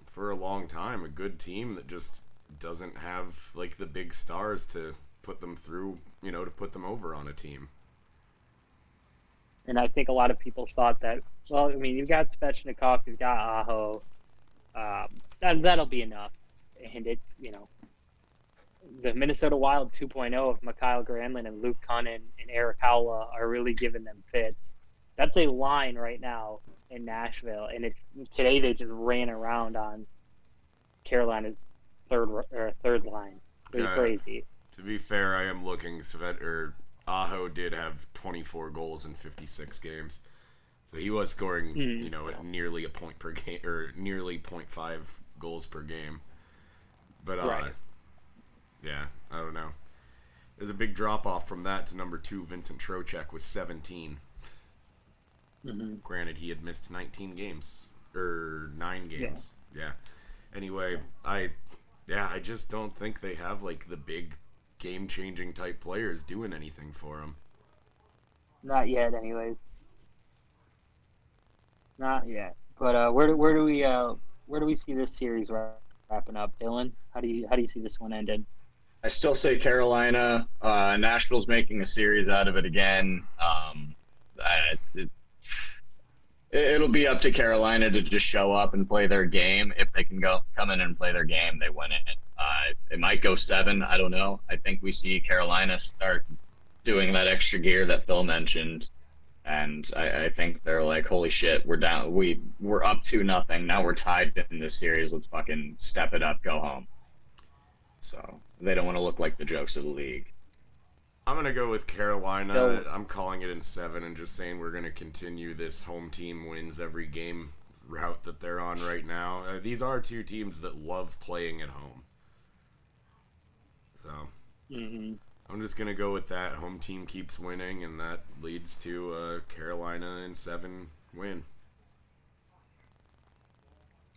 for a long time. A good team that just doesn't have, like, the big stars to put them through, to put them over on a team. And I think a lot of people thought that, well, I mean, you've got Svechnikov, you've got Aho. That'll be enough. And it's, the Minnesota Wild 2.0 of Mikhail Granlund and Luke Kunin and Eric Howla are really giving them fits. That's a line right now in Nashville. And today they just ran around on Carolina's third line. It was crazy. To be fair, I am looking. Aho did have 24 goals in 56 games, so he was scoring, at nearly a point per game, or nearly 0.5 goals per game. But yeah, I don't know. There's a big drop off from that to number 2, Vincent Trocheck with 17. Mm-hmm. Granted, he had missed 19 games or 9 games. Yeah. Anyway, I just don't think they have, like, the big game-changing type players doing anything for them. Not yet, anyways. Not yet. But where do we see this series wrapping up, Dylan? How do you see this one ending? I still say Carolina. Nashville's making a series out of it again. It'll be up to Carolina to just show up and play their game. If they can come in and play their game, they win it. It might go 7. I don't know. I think we see Carolina start doing that extra gear that Phil mentioned, and I think they're like, holy shit, we're down. We're up 2-0. Now we're tied in this series. Let's fucking step it up, go home. So they don't want to look like the jokes of the league. I'm going to go with Carolina. I'm calling it in 7 and just saying we're going to continue this home team wins every game route that they're on right now. These are 2 teams that love playing at home. So I'm just going to go with that. Home team keeps winning, and that leads to a Carolina in 7 win.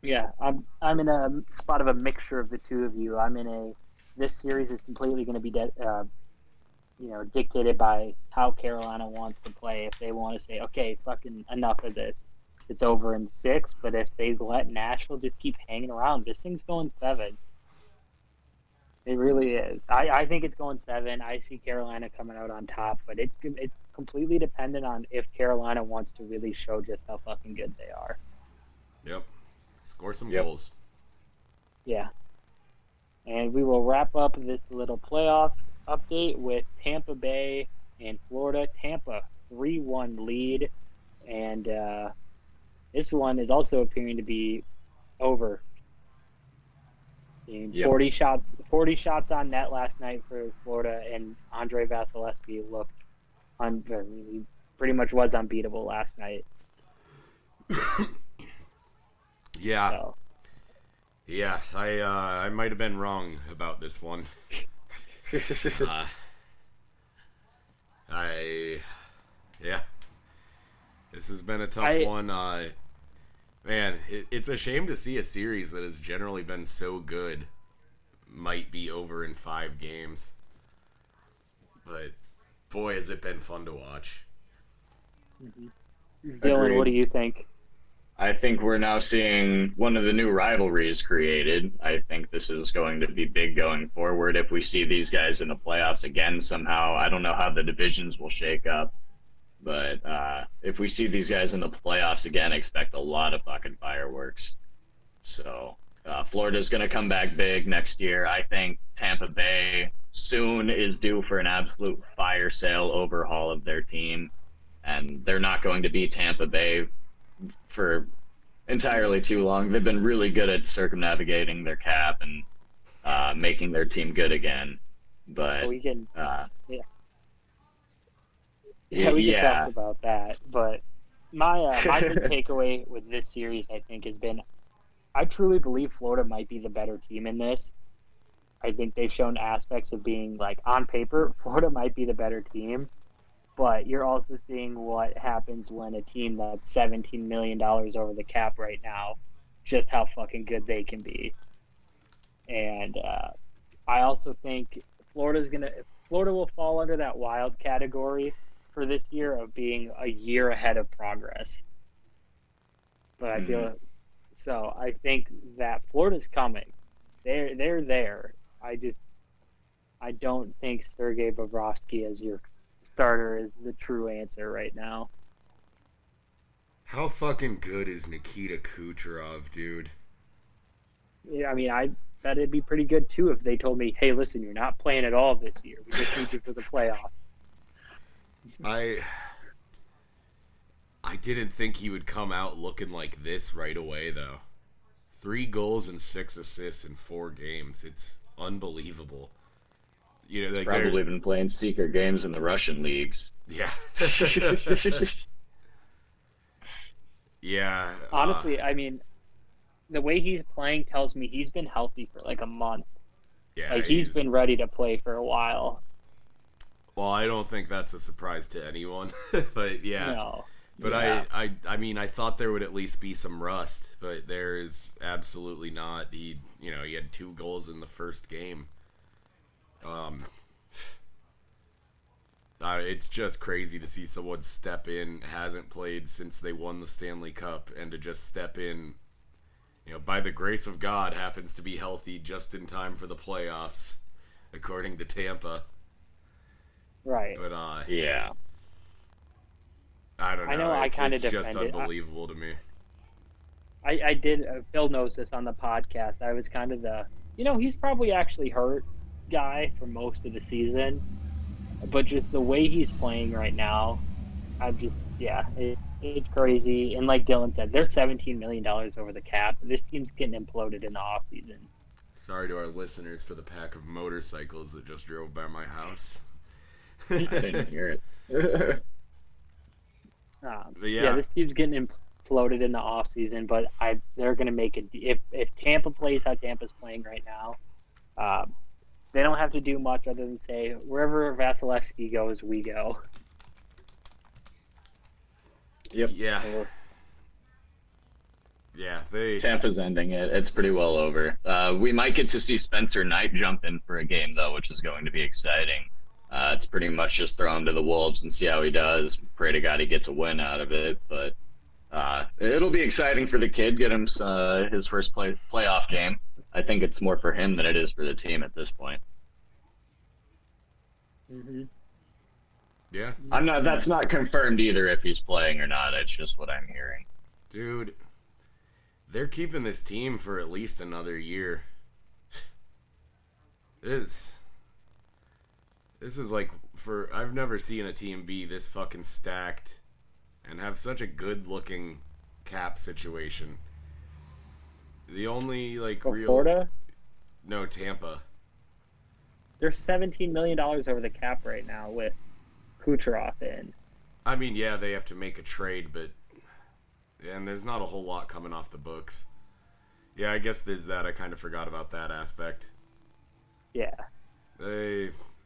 Yeah, I'm in a spot of a mixture of the 2 of you. This series is completely going to be dictated by how Carolina wants to play. If they want to say, okay, fucking enough of this, it's over in 6. But if they let Nashville just keep hanging around, this thing's going 7. It really is. I think it's going 7. I see Carolina coming out on top, but it's completely dependent on if Carolina wants to really show just how fucking good they are. Yep. Score some goals. Yeah. And we will wrap up this little playoff update with Tampa Bay and Florida. Tampa 3-1 lead, and this one is also appearing to be over. 40 shots on net last night for Florida, and Andre Vasilevsky looked he pretty much was unbeatable last night. Yeah. So. Yeah, I might have been wrong about this one. This has been a tough one. Man, it's a shame to see a series that has generally been so good might be over in 5 games. But boy, has it been fun to watch. Mm-hmm. Dylan, what do you think? I think we're now seeing one of the new rivalries created. I think this is going to be big going forward. If we see these guys in the playoffs again somehow, I don't know how the divisions will shake up. But if we see these guys in the playoffs again, expect a lot of fucking fireworks. So Florida's going to come back big next year. I think Tampa Bay soon is due for an absolute fire sale overhaul of their team. And they're not going to be Tampa Bay for entirely too long. They've been really good at circumnavigating their cap and making their team good again. But we can, we can talk about that. But my big takeaway with this series, I think, has been I truly believe Florida might be the better team in this. I think they've shown aspects of being, like, on paper, Florida might be the better team. But you're also seeing what happens when a team that's $17 million over the cap right now, just how fucking good they can be. And I also think Florida will fall under that wild category for this year of being a year ahead of progress. But I feel so. I think that Florida's coming. They're there. I don't think Sergei Bobrovsky as your starter is the true answer right now. How fucking good is Nikita Kucherov, dude? Yeah, I mean, I bet it'd be pretty good too if they told me, "Hey, listen, you're not playing at all this year. We just need you for the playoffs." I didn't think he would come out looking like this right away, though. 3 goals and 6 assists in 4 games. It's unbelievable. You know, like probably been playing secret games in the Russian leagues. Yeah. Yeah. Honestly, I mean, the way he's playing tells me he's been healthy for like a month. Yeah. Like he's been ready to play for a while. Well, I don't think that's a surprise to anyone, but yeah. No. But yeah. I mean, I thought there would at least be some rust, but there is absolutely not. He had 2 goals in the first game. It's just crazy to see someone step in, hasn't played since they won the Stanley Cup, and to just step in, by the grace of God, happens to be healthy just in time for the playoffs, according to Tampa. Right. But yeah. I don't know. I know. I kind of defend it. It's just unbelievable to me. I did. Phil knows this on the podcast. I was kind of the, he's probably actually hurt guy for most of the season, but just the way he's playing right now, it's crazy. And like Dylan said, they're $17 million over the cap. This team's getting imploded in the offseason. Sorry to our listeners for the pack of motorcycles that just drove by my house. I didn't hear it. This team's getting imploded in the offseason, but they're going to make it. If Tampa plays how Tampa's playing right now, they don't have to do much other than say, wherever Vasilevsky goes, we go. Yep. Yeah. Yeah, Tampa's ending it. It's pretty well over. We might get to see Spencer Knight jump in for a game, though, which is going to be exciting. It's pretty much just throw him to the Wolves and see how he does. Pray to God he gets a win out of it. But it'll be exciting for the kid. Get him his first playoff game. I think it's more for him than it is for the team at this point. Mm-hmm. Yeah. That's not confirmed either if he's playing or not. It's just what I'm hearing. Dude, they're keeping this team for at least another year. This is like I've never seen a team be this fucking stacked and have such a good looking cap situation. The only real Florida? No, Tampa. They're $17 million over the cap right now with Kucherov in. I mean, yeah, they have to make a trade, and there's not a whole lot coming off the books. Yeah, I guess there's that. I kind of forgot about that aspect. Yeah.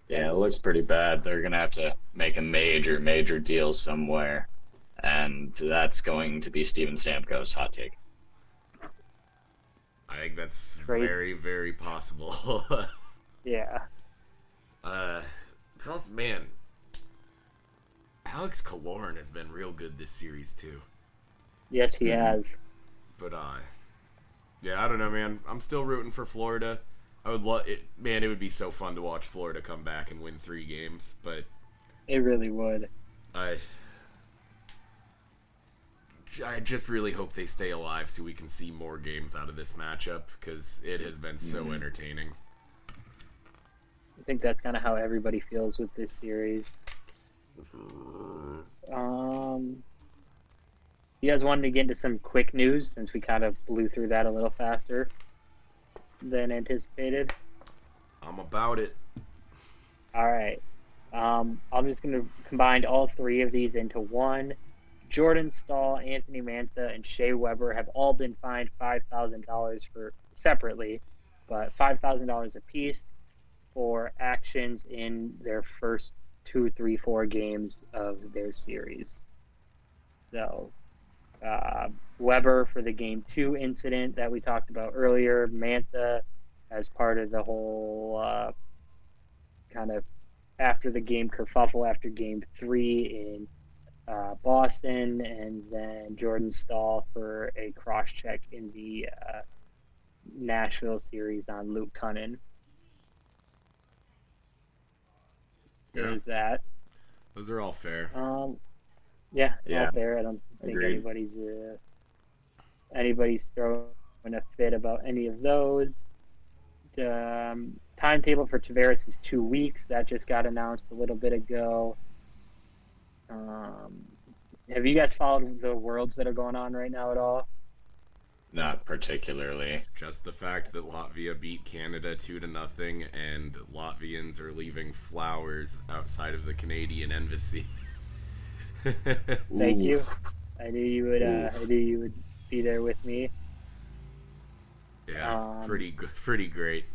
Yeah, it looks pretty bad. They're going to have to make a major deal somewhere. And that's going to be Steven Stamkos' hot take. I think that's very, very possible. Yeah. Man, Alex Killorn has been real good this series, too. Yes, he has. But, yeah, I don't know, man. I'm still rooting for Florida. I would love it. Man, it would be so fun to watch Florida come back and win 3 games, but... It really would. I just really hope they stay alive so we can see more games out of this matchup because it has been so entertaining. I think that's kind of how everybody feels with this series. You guys wanted to get into some quick news since we kind of blew through that a little faster than anticipated. I'm about it. All right. I'm just going to combine all three of these into one. Jordan Stahl, Anthony Mantha, and Shea Weber have all been fined $5,000 for separately, but $5,000 apiece for actions in their first 2, 3, 4 games of their series. So, Weber for the Game 2 incident that we talked about earlier, Mantha as part of the whole kind of after the game kerfuffle after Game 3 in Boston, and then Jordan Stahl for a cross-check in the Nashville series on Luke Cunnin. There's that. Those are all fair. Yeah, all fair. I don't think anybody's throwing a fit about any of those. The timetable for Tavares is 2 weeks. That just got announced a little bit ago. Have you guys followed the Worlds that are going on right now at all? Not particularly. Just the fact that Latvia beat Canada 2-0, and Latvians are leaving flowers outside of the Canadian embassy. Thank you. I knew you would. I knew you would be there with me. Yeah, pretty good, pretty great.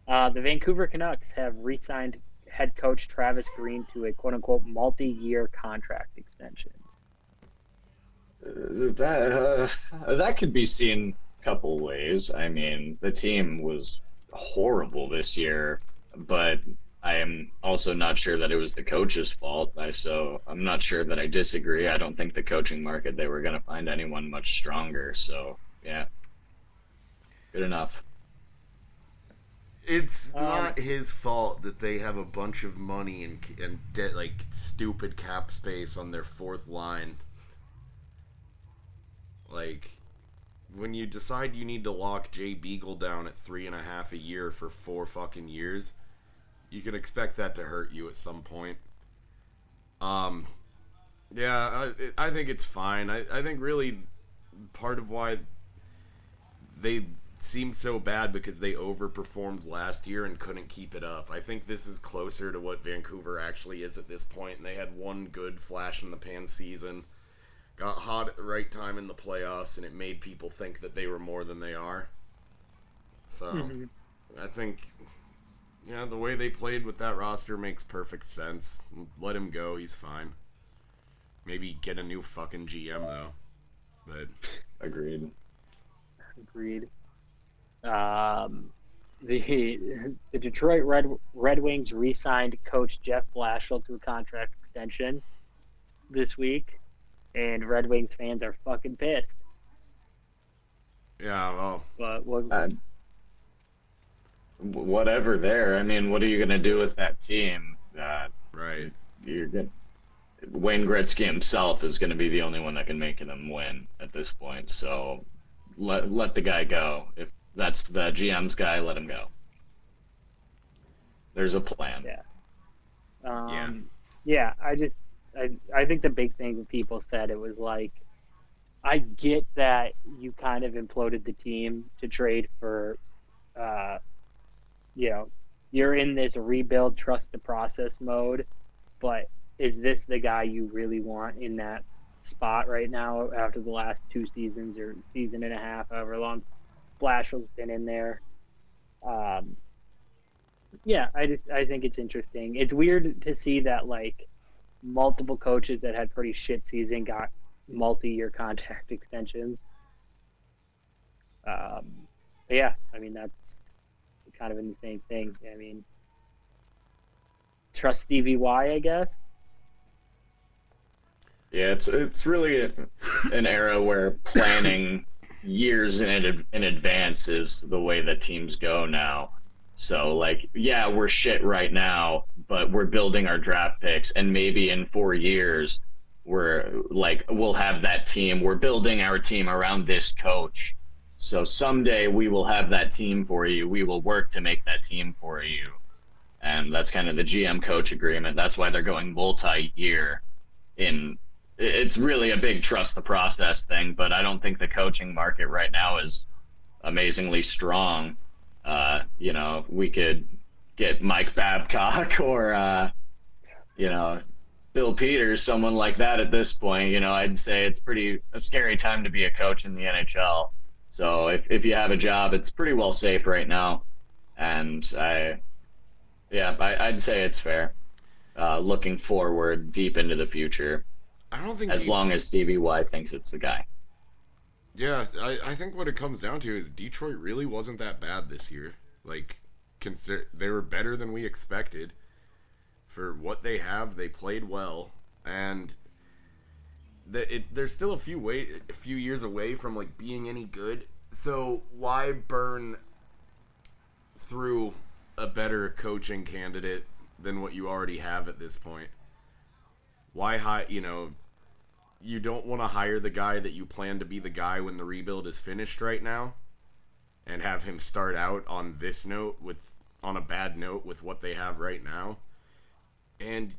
Yeah. The Vancouver Canucks have re-signed head coach Travis Green to a quote-unquote multi-year contract extension. That could be seen a couple ways. I mean, the team was horrible this year, but I am also not sure that it was the coach's fault. So I'm not sure that I disagree. I don't think the coaching market, they were going to find anyone much stronger. So, yeah, good enough. It's not his fault that they have a bunch of money and like stupid cap space on their fourth line. Like, when you decide you need to lock Jay Beagle down at $3.5 a year for 4 fucking years, you can expect that to hurt you at some point. Yeah, I think it's fine. I think really part of why they seemed so bad because they overperformed last year and couldn't keep it up. I think this is closer to what Vancouver actually is at this point, and they had one good flash-in-the-pan season, got hot at the right time in the playoffs, and it made people think that they were more than they are. So, I think, yeah, the way they played with that roster makes perfect sense. Let him go, he's fine. Maybe get a new fucking GM, though. But Agreed. The Detroit Red Wings re-signed coach Jeff Blashill to a contract extension this week, and Red Wings fans are fucking pissed. Yeah, well, but whatever. There. I mean, what are you gonna do with that team? Right. You're good. Wayne Gretzky himself is going to be the only one that can make them win at this point. So let the guy go. If that's the GM's guy, let him go. There's a plan. Yeah. Yeah. I think the big thing that people said, it was like, I get that you kind of imploded the team to trade for, you're in this rebuild, trust the process mode, but is this the guy you really want in that spot right now after the last 2 seasons or season and a half, however long Blashill's been in there? Yeah, I think it's interesting. It's weird to see that like multiple coaches that had pretty shit season got multi-year contract extensions. But yeah, I mean, that's kind of in the same thing. I mean, trust Stevie Y, I guess. Yeah, it's really an era where planning years in advance is the way that teams go now. So, like, yeah, we're shit right now, but we're building our draft picks, and maybe in 4 years we'll have that team. We're building our team around this coach. So someday we will have that team for you. We will work to make that team for you. And that's kind of the GM coach agreement. That's why they're going multi-year. It's really a big trust the process thing, but I don't think the coaching market right now is amazingly strong. We could get Mike Babcock or Bill Peters, someone like that at this point. I'd say it's a scary time to be a coach in the NHL. So if you have a job, it's pretty well safe right now. And I'd say it's fair. Looking forward deep into the future. I don't think as long as Stevie Y thinks it's the guy. Yeah, I think what it comes down to is Detroit really wasn't that bad this year. Like, they were better than we expected. For what they have, they played well, and they're still a few years away from like being any good. So why burn through a better coaching candidate than what you already have at this point? Why you don't want to hire the guy that you plan to be the guy when the rebuild is finished right now, and have him start out on a bad note with what they have right now. And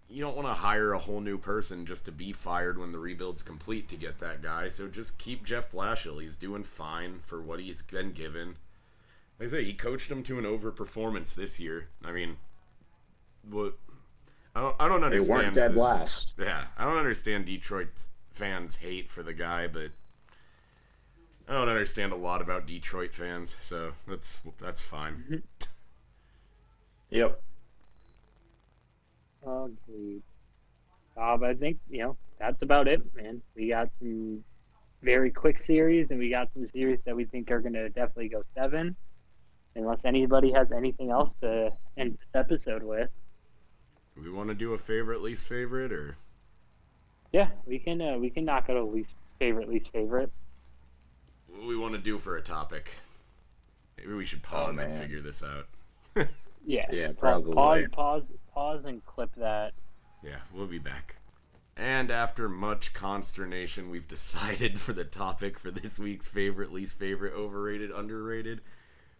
you don't want to hire a whole new person just to be fired when the rebuild's complete to get that guy. So just keep Jeff Blashill. He's doing fine for what he's been given. Like I say, he coached him to an overperformance this year. I mean, what? I don't understand. They weren't dead last. Yeah, I don't understand Detroit fans' hate for the guy, but I don't understand a lot about Detroit fans, so that's fine. Yep. Agreed. Bob, I think, that's about it, man. We got some very quick series, and we got some series that we think are going to definitely go 7. Unless anybody has anything else to end this episode with. Do we want to do a favorite, least favorite, or? Yeah, we can knock out a least favorite. What do we want to do for a topic? Maybe we should pause and figure this out. Yeah, probably. Pause and clip that. Yeah, we'll be back. And after much consternation, we've decided for the topic for this week's favorite, least favorite, overrated, underrated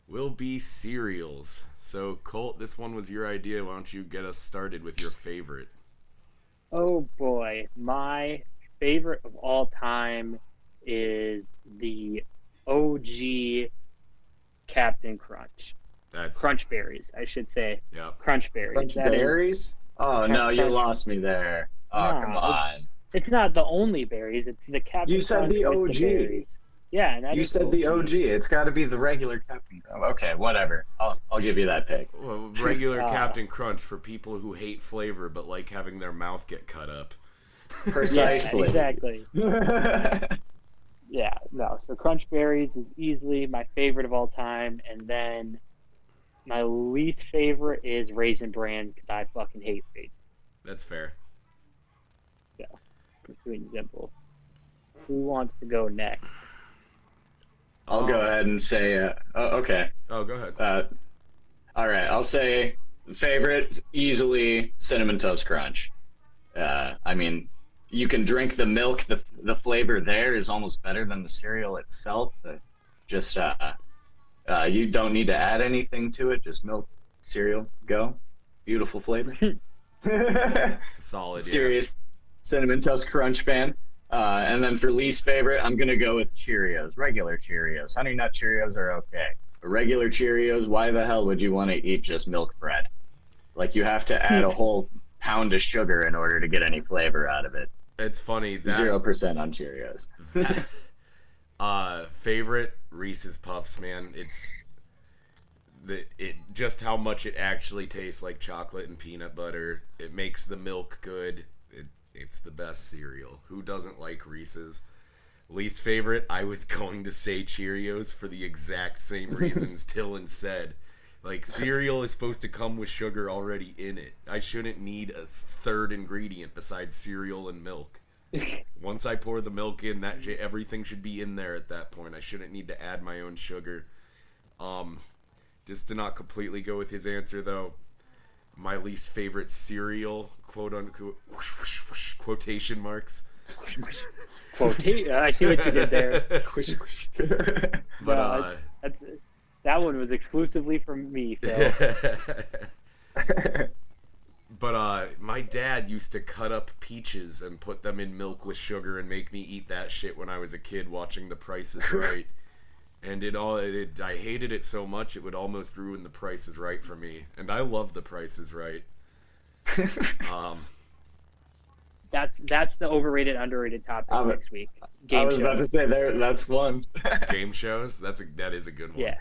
will be cereals. So, Colt, this one was your idea. Why don't you get us started with your favorite? Oh boy, my favorite of all time is the OG Captain Crunch. That's Crunch Berries, I should say. Yeah. Crunch Berries. Crunch Berries? Oh, no, you lost me there. Oh, No, come on. It's not the only berries. It's the Captain You said Crunch the with OG. berries. Yeah, and that You is said the OG. It's got to be the regular Captain Crunch. Okay, whatever. I'll give you that pick. Well, regular Captain Crunch for people who hate flavor but like having their mouth get cut up. Precisely. Yeah, exactly. Yeah, no. So Crunch Berries is easily my favorite of all time, and then my least favorite is Raisin Bran because I fucking hate raisins. That's fair. Yeah, sweet and simple. Who wants to go next? I'll go ahead and say, okay. Oh, go ahead. All right, I'll say favorite, easily Cinnamon Toast Crunch. I mean, you can drink the milk. The flavor there is almost better than the cereal itself. You don't need to add anything to it. Just milk, cereal, go. Beautiful flavor. It's a solid, Serious Cinnamon Toast Crunch fan. And then for least favorite, I'm going to go with Cheerios, regular Cheerios. Honey Nut Cheerios are okay. But regular Cheerios, why the hell would you want to eat just milk bread? Like, you have to add a whole pound of sugar in order to get any flavor out of it. It's funny. 0% on Cheerios. Favorite Reese's Puffs, man. It's just how much it actually tastes like chocolate and peanut butter. It makes the milk good. It's the best cereal. Who doesn't like Reese's? Least favorite, I was going to say Cheerios for the exact same reasons Dylan said. Like, cereal is supposed to come with sugar already in it. I shouldn't need a third ingredient besides cereal and milk. Once I pour the milk in, everything should be in there at that point. I shouldn't need to add my own sugar. Just to not completely go with his answer, though, my least favorite cereal, quote unquote, quotation marks. I see what you did there. But that one was exclusively from me, Phil. But my dad used to cut up peaches and put them in milk with sugar and make me eat that shit when I was a kid watching The Price is Right. And I hated it so much it would almost ruin The Price is Right for me. And I love The Price is Right. That's the overrated, underrated topic next week. I was about to say that's one. Game shows? That is a good one. Yeah.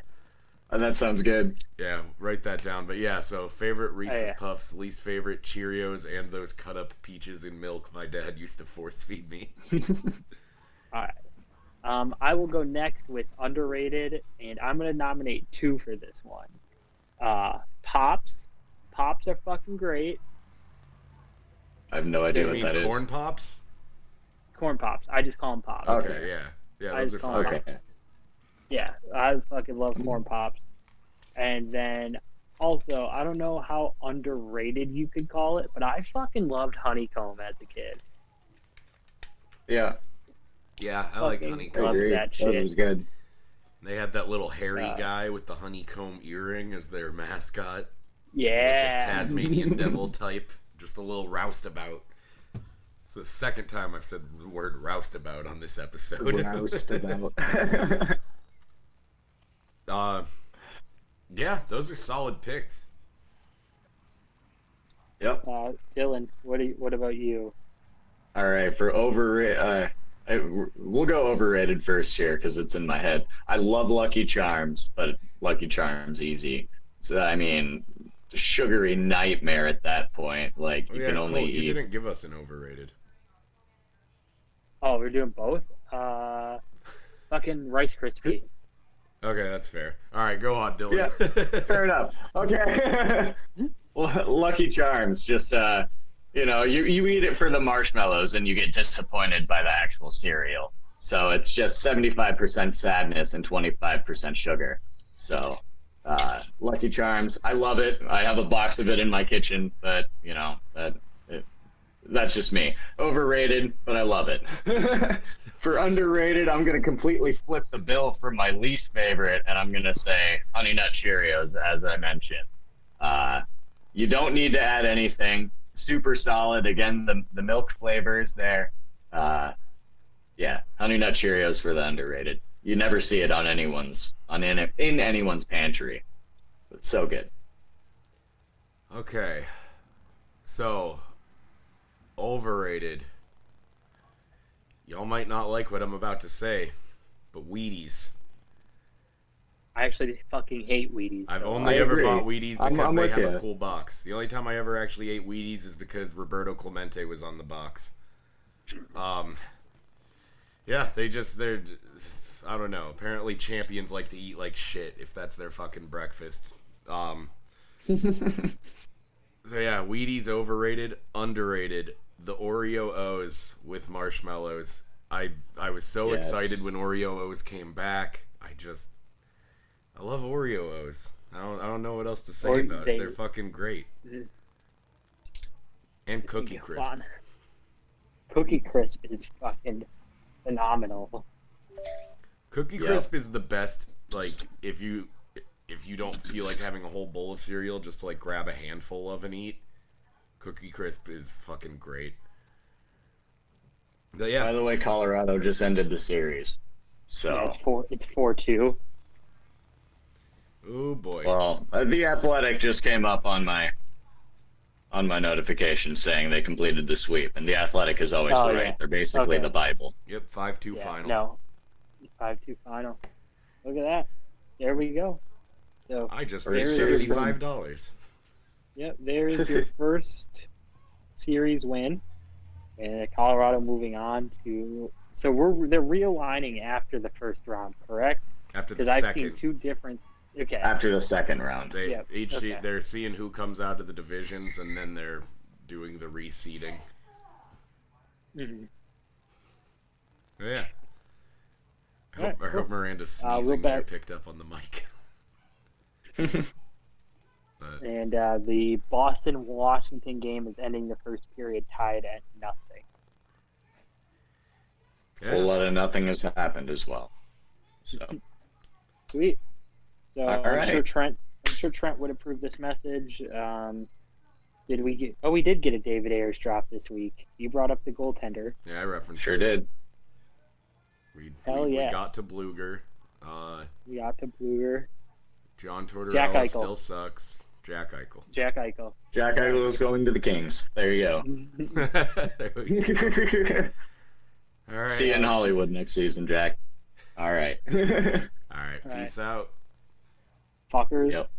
And that sounds good. Yeah, write that down. But yeah, so favorite Reese's Puffs, least favorite Cheerios, and those cut up peaches in milk my dad used to force feed me. All right. I will go next with underrated, and I'm going to nominate 2 for this one. Pops. Pops are fucking great. I have no idea what that is. Corn Pops? Corn Pops. I just call them Pops. Okay, yeah. Yeah, those are fine. Okay. Yeah, I fucking love Corn Pops. And then also, I don't know how underrated you could call it, but I fucking loved Honeycomb as a kid. Yeah. Yeah, I like Honeycomb. Love that shit. That was good. They had that little hairy guy with the honeycomb earring as their mascot. Yeah. Like a Tasmanian devil type. Just a little roustabout. It's the second time I've said the word roustabout on this episode. Roustabout. Yeah, those are solid picks. Yep. Dylan, what about you? All right, for overrated, we'll go overrated first here because it's in my head. I love Lucky Charms, but Lucky Charms easy. So I mean, sugary nightmare at that point. Like you can only eat. You didn't give us an overrated. Oh, we're doing both. Fucking Rice Krispie. Okay, that's fair. All right, go on, Dylan. Yeah, fair enough. Okay. Lucky Charms, just you eat it for the marshmallows and you get disappointed by the actual cereal. So it's just 75% sadness and 25% sugar. So Lucky Charms, I love it. I have a box of it in my kitchen, but that's just me. Overrated, but I love it. For underrated, I'm going to completely flip the bill for my least favorite, and I'm going to say Honey Nut Cheerios, as I mentioned. You don't need to add anything. Super solid. Again, the milk flavors there. Yeah, Honey Nut Cheerios for the underrated. You never see it on in anyone's pantry. It's so good. Okay. So, overrated. Y'all might not like what I'm about to say, but Wheaties. I actually fucking hate Wheaties. I've only ever bought Wheaties because they have a cool box. The only time I ever actually ate Wheaties is because Roberto Clemente was on the box. Yeah, they're I don't know. Apparently champions like to eat like shit if that's their fucking breakfast. So yeah, Wheaties overrated, underrated. The Oreo O's with marshmallows. I was so excited when Oreo O's came back. I love Oreo O's. I don't know what else to say about it. They're fucking great. And Cookie Crisp. Cookie Crisp is fucking phenomenal. Cookie Crisp is the best. Like if you don't feel like having a whole bowl of cereal, just to like grab a handful of and eat. Cookie Crisp is fucking great. But yeah. By the way, Colorado just ended the series. So yeah, it's 4-2. Oh boy. Well, the Athletic just came up on my notification saying they completed the sweep, and the Athletic is always right. Yeah. They're basically the Bible. Yep, 5-2 final. No, 5-2 final. Look at that. There we go. So I just made $75. Yep, there is your first series win, and Colorado moving on to. So they're realigning after the first round, correct? After the second. Because I've seen two different. Okay. After the second round, they're seeing who comes out of the divisions, and then they're doing the reseeding. Mm-hmm. Yeah. I hope Miranda's sneezing there picked up on the mic. But And the Boston-Washington game is ending the first period tied at nothing. yeah. A whole lot of nothing has happened as well. So Sweet. So All I'm right. sure Trent would approve this message. Did we get? Oh, we did get a David Ayers drop this week. You brought up the goaltender. Yeah, I referenced sure it. did. We yeah. got to Bluger. We got to Bluger. John Jack Tortorella Eichel. still sucks. Jack Eichel. Jack Eichel. Jack Eichel is going to the Kings. There you go. There we go. All right. See you in Hollywood next season, Jack. All right. All right. Peace out. Fuckers. Yep.